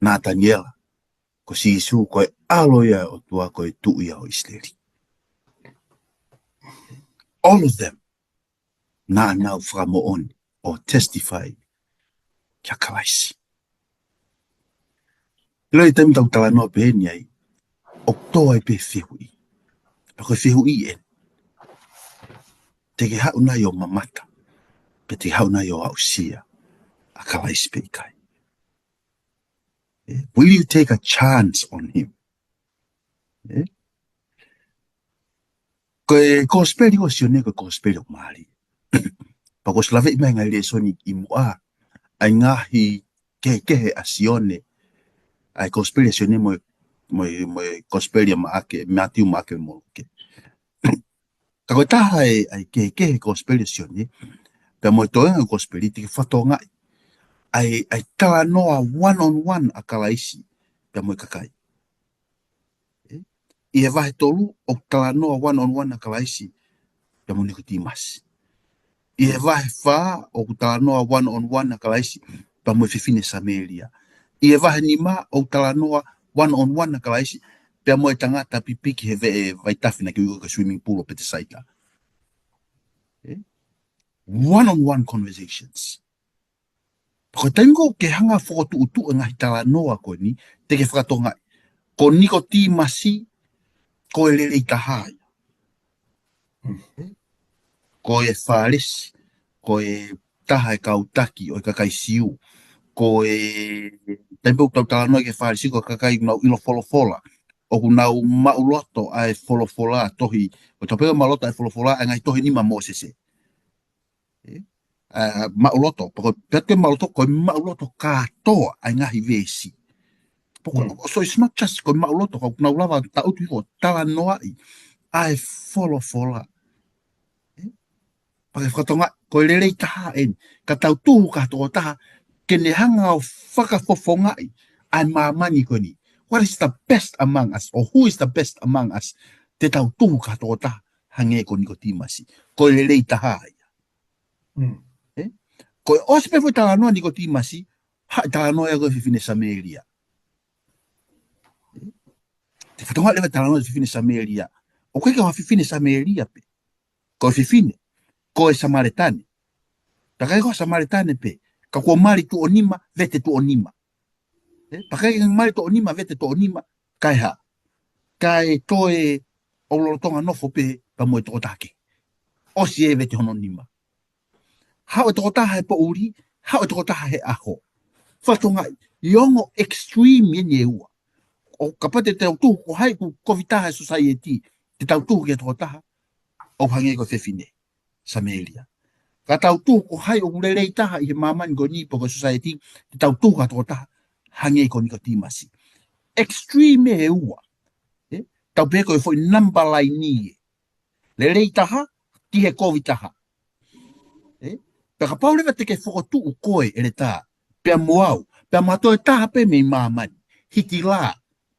Nathaniela, ko sisu koe aloia o tua koe tuia o Israeli. All of them, Ngaahi Fakamo'oni, or testify kia kalaisi. Loi tami tau tala noa peheni ai, o toa i pe whihui. A koe whihui en. Te ke hau nai o mamata, pe te hau nai o ausia, a kalaisi pe ikai. Will you take a chance on him? Koe kosperi o sione koe kosperi o maari. Pa ko slave i mai ngai lesoni i mua, ai ngahi kehe a sione, ai kosperi a sione mo kosperi a maake, Matthew maake mo ke. Ka koe taha ai kehe kosperi a sione, pe mo toenga kosperi tiki whatonga ai tala noa one-on-one a kalaisi, pe mo kakai. I e vahe tolu o tala noa one-on-one a kalaisi, pe mo Nicodemus. I e vahe wha o tala noa one-on-one a kalaisi, pe mo fifine Samaria. I e vahe nima o tala noa one-on-one a kalaisi, pe mo tangata pipiki he ve vai tafina ki uka swimming pool o pete saita. One-on-one conversations. Ko taingo ke hanga whakotu utu ngahi tala noa ko ni, te ke whakatonga. Ko Nicodemus, ko e lele i tahai. Ko e whāresi, ko e taha e kautaki o e kakai siu, ko e taipau tau tala noa ke whāresi ko kakai nau ilo wholofola, o ku nau mauloto ai wholofola tohi, o tapega mauloto ai wholofola ai ngai tohi nima Mosese. Mauloto, pako pete mauloto ko mauloto katoa ai ngahi vesi. So it's not just ko mauloto ko nau lava tautu ko tala noa ai wholofola. Pake whakatonga, ko lele i taha en, ka tau tuhu katoa taha, ke ne hanga o whakafofongai ai mamani ko ni. What is the best among us, or who is the best among us, te tau tuhu katoa taha, hange ko Nicodemus. Ko lele i taha ai. Ko e ospe fo tala noa Nicodemus, ha tala noa e koe fifine Samaria. Te whatonga lewa tala noa fifine Samaria. O koe ka fifine Samaria pe. Ko fifine, ko e Samaritane. Pakai ko Samaritane pe. Ka ko mari tu onima, vete tu onima. Pakai ka mari tu onima, vete tu onima, kai ha. Kai toe o lorotonga nofo pe, pa mo e toko take. O si e vete hono nima. Hao e toko taha he po uri, hao e toko taha he aho. Whatonga, iongo extreme yen ye ua. O kapate te au tuhu ko hai ku kovitaha society, te tau tuhu ke toko taha, o hange ko fefine, Samaria. Ka tau tuhu ko hai o urelei taha i he mamani ko ni po ko society, te tau tuhu ka toko taha, hange ko Nicodemus. Extreme e ua. Tau peko e foi number lai ni. Lelei taha, ti he kovitaha. Peka paulewa te ke whakotu u koe ele tā. Pea moau, pea matoe taha pe mei mamani. Hiti la,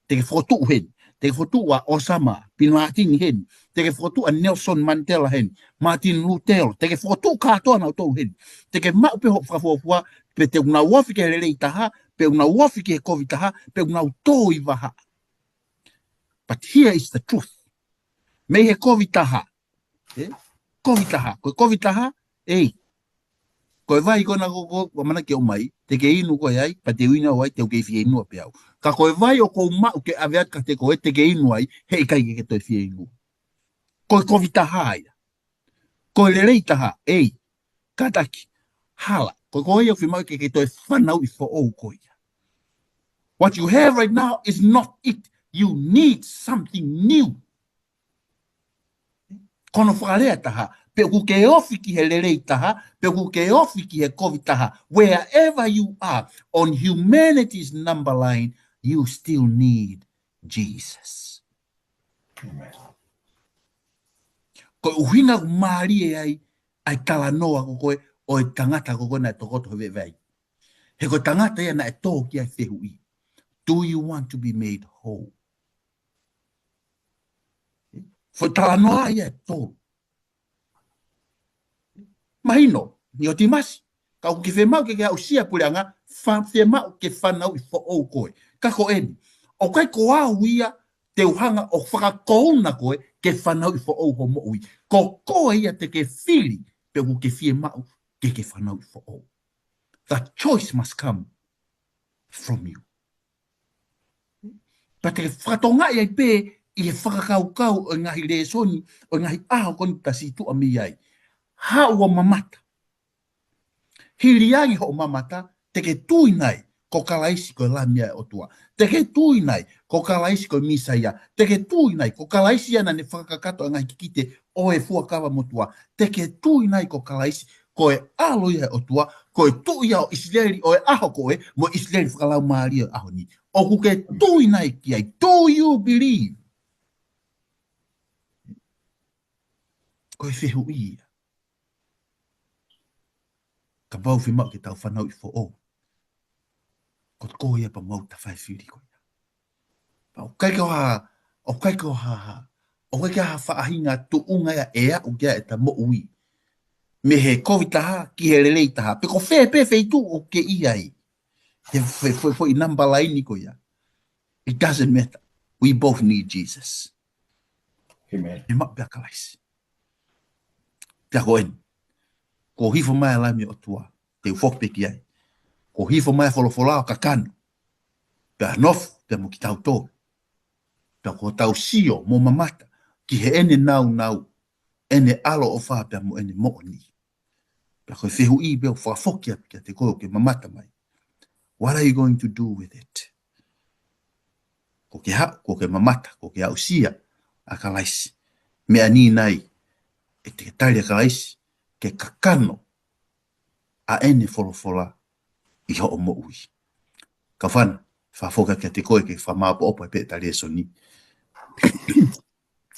te ke whakotu hen. Te ke whakotu a Osama, Bin Laden hen. Te ke whakotu a Nelson Mandela hen. Martin Luther, te ke whakotu katoa nau tau hen. Te ke mau pe hok whakafuafua, pe te una wafi ke lelei taha, pe una wafi ke kovitaha, pe una uto i waha. But here is the truth. Mei he kovitaha. Kovitaha. Koe kovitaha, ei. Koe vai kona koko, wamana ke o mai, te ke inu koe ai, pa te uina o ai, te o ke fie inua pe au. Ka koe vai o kou mau ke aveat ka te koe, te ke inu ai, hei kai ke toi fie inu. Koe kovitaha aia. Koe lelei taha, ei, kataki, hala. Koe koe au whimau ke toi whanau i fo ou koe. What you have right now is not it. You need something new. Kono whakarea taha, pe ku ke ofi ki he lelei taha, pe ku ke ofi ki he kovi taha. Wherever you are, on humanity's number line, you still need Jesus. Amen. Ko uhinga maari ai tala noa ko koe o e tangata ko kona e tokoto he vei. He ko tangata ia na e tō ki ai whehui. Do you want to be made whole? Foi tala noa ia e tō. Mahino, ni o timasi. Ka o ki whemau ke au sia pureanga, whemau ke whanau I fo o koe. Ka ko eni. O kai ko au ia te uhanga o whakakouna koe ke whanau I fo o ho mo ui. Ko koe ia te ke whiri pe u ke whemau ke whanau I fo o. The choice must come from you. Pa te whakatonga ia I pe I e whakakaukau o ngahi Lesoni o ngahi aho koni tasi tu ami ai. Ha ua mamata. Hiriangi ho mamata, te ke tui nai, ko Kalaisi Koe Lamia o tua. Te ke tui nai, ko Kalaisi Koe Misaia. Te ke tui nai, ko Kalaisi ana ne whakakato a ngai kikite o e fuakawa mo tua. Te ke tui nai, ko Kalaisi koe alo ia o tua, koe tui ia o Israeli o e aho koe, mo Israeli whakalau maaria aho ni. O ku ke tui nai ki ai, do you believe? Koe whehu ia. Ka bau whimau ke tau whanau I fo o. Ko ko ia pa mau ta fai whiri ko ia. O kai ko ha, o kai ko ha, o kai ha whaahinga tu unga ia ea o kia e ta mo ui. Me he COVID taha, ki he lelei taha. Pe ko pe tu o ke ia I. He I namba laini ko ia. It doesn't matter. We both need Jesus. Amen. Me mak pia Kalaisi. Pia ko en. Ko hifo mai ala mi o tua. Te ufok pe ki ai. Ko hifo mai folofolo ka kanu. Pia nof, pia mo ki tau tō. Pia ko tau sio mo mamata. Ki he ene nau. Ene alo o wha pia mo ene mo ni. Pia ko whehu I beo whakafokia pia te koe ke mamata mai. What are you going to do with it? Ko ke hau, ko ke mamata, ko ke au sia a Kalaisi. Mea ni nai, e te tari a Kalaisi, ke kakano a ene folofola I ho o mo ui. Kaufana, whafoka kia te koe ke whamaapo opa e pe tari Lesoni.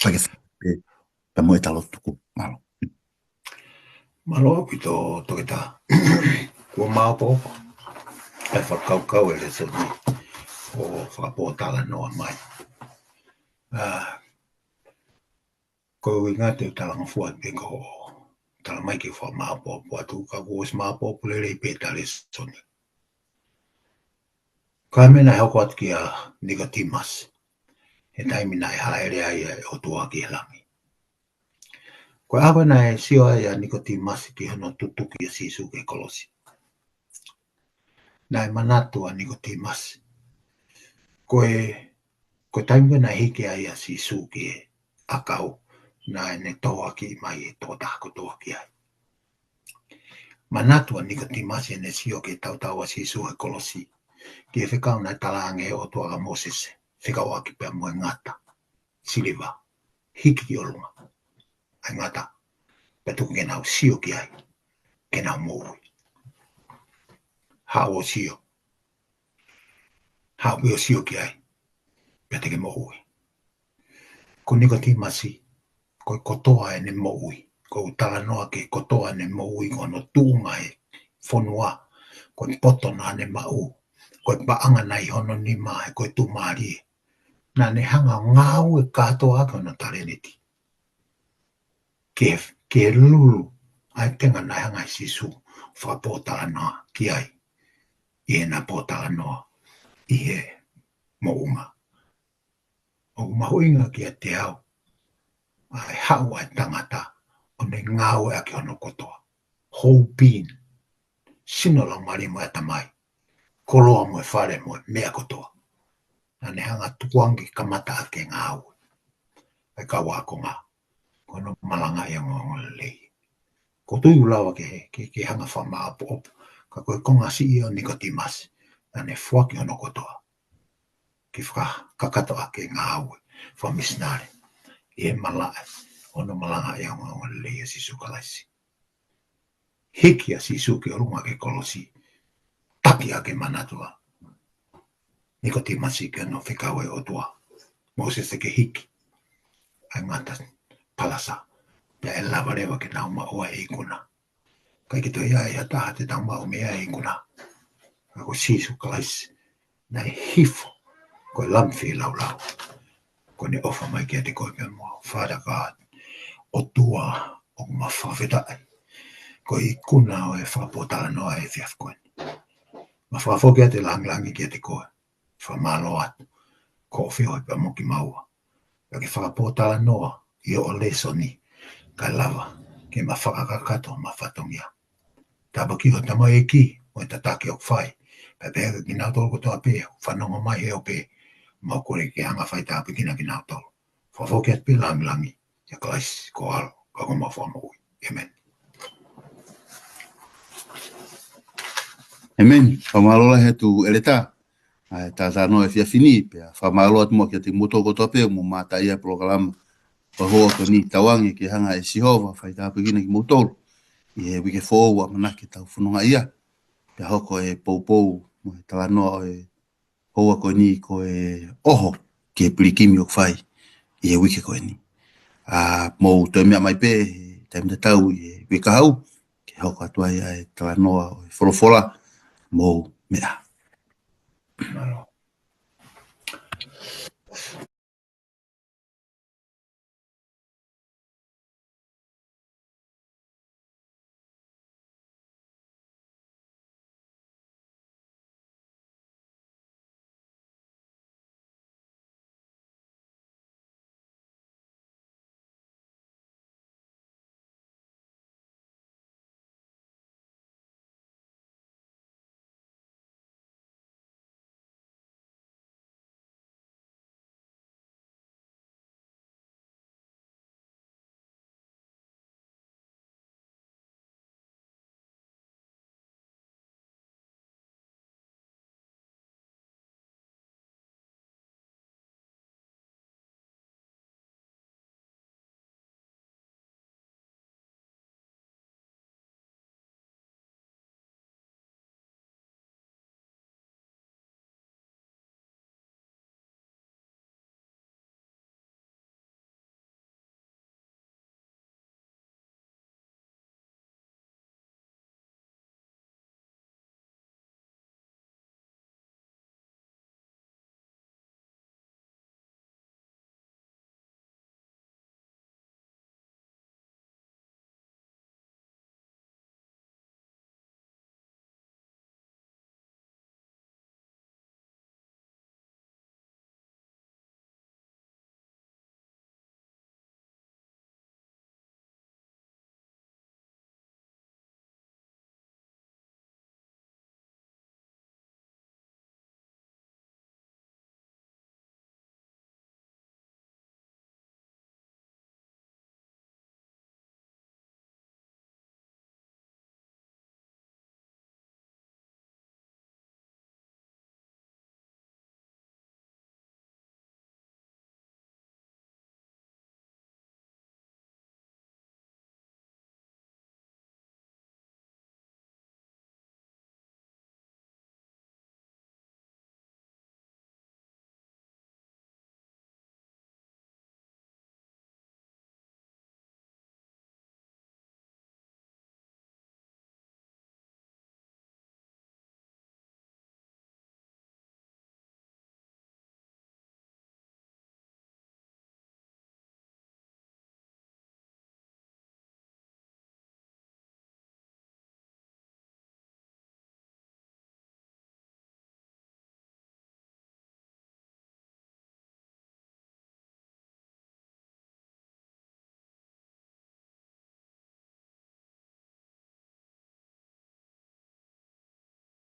Whake whape, pa moe talo tuku, malo. Malo api to ke ta. Kua maapo opa. Ai whakaukau e Lesoni. O whakapōtala noa mai. Ko inga te talanga fuat pe ko tala mai ke wha maapo opa atu ka kuos maapo opa lere I pe tali Lesoni. Ka mena heko atu ki a Nicodemus. He taimina e haere ai o tua ki he lami. Ko awa na e sio ai a Nicodemus ki hono tutuki a sisu ke kolosi. Na e manatu a Nicodemus. Ko taimina na hike ai a sisu ki a kau na e ne toa ki mai e tō tāko toa ki ai. Manatu a Nicodemus e ne sio ke tautau a sisu he kolosi. Ki e whekau na talange o tua a Moses. Whekau aki pia moe ngata. Siliva. Hiki ki o lunga. Ai ngata. Petuku ke nau sio ki ai. Ke nau mōui. Hao o sio. Hao o sio ki ai. Pete ke mōui. Ko Nicodemus ko kotoa e ne mōui. Ko utala noa ke kotoa ne mōui ko no tūnga e whonua. Ko poto na ne mau. Ko paanga nei hono ni mai. Ko tūmari e. Na ne hanga ngau e katoa ko no tareneti. Ke lulu. Ai tenga na hanga sisu. Whapōtala noa ki ai. I na pōtala noa. I he mounga. O mahuinga ki a te au. Ai hau ai tangata. O ne ngau e aki hono kotoa. Whole being. Sino lang mari mo e tamai. Koloa mo e whare mo e mea kotoa. Na ne hanga tukuangi kamata ake ngau. Ai kawa ako ngā. Kono malanga i ngongole lei. Ko tui ulawa ke hanga whamaa po. Ka koe konga si i o Nicodemus. Na ne whaki hono kotoa. Ki whaka kakato ake ngāwe. Wha misnare. I he malae. Ono malanga i ngongole lei a sisu Kalaisi. Hiki a sisu ke orunga ke kolosi. Taki ake manatua. Nicodemus ke no whikawe o tua. Moses ke hiki. Ai ngata palasa. pe e lava rewa ke nau ma oa e kuna. Kai ki to ia e ataha te tau mau mea e kuna. Ako sisu kalaisi. Na e hifo. Ko e lamfi lau lau. Ko ne ofa mai kia te koe me mua. Father God. O tua o ma whawhetai. Ko i kuna o e whapotala noa e fiaf koe. Ma whafokia te langlangi kia te koe. Whamalo atu. Ko o whio pa moki maua. Ka ke whapotala noa i o lesoni. Ka lava ke ma whakakakato ma whatongia. Taba ki o tama e ki o e tatake o whai. Pe pēka ki nau tolu kotoa pē. Whanonga mai e o pē. Ma kore ke anga whai tāpe kina ki nau tolu. Whafokia te pē langlangi. Ya Kalaisi ko alo. Ka koma whamui. Amen. Amen. Whamalola he tu eleta. Tā no e fia fini. Whamalola tu mo kia te moto kotoa pē. Mo mata ia programa. Pahoa ko ni tawangi ki hanga e sihova. Whai tāpe kina ki motolu. I he wike fōua manake tau whanonga ia. Pea hoko e poupou. Mo e talanoa o e hoa ko ni ko e oho. Ki e pirikimi o whai. I he wike ko ni. Mo toi mea mai pē. Taim te tau i e wika hau. Ki hoko atua ia e talanoa o e wholofola. Mo mea. Malo.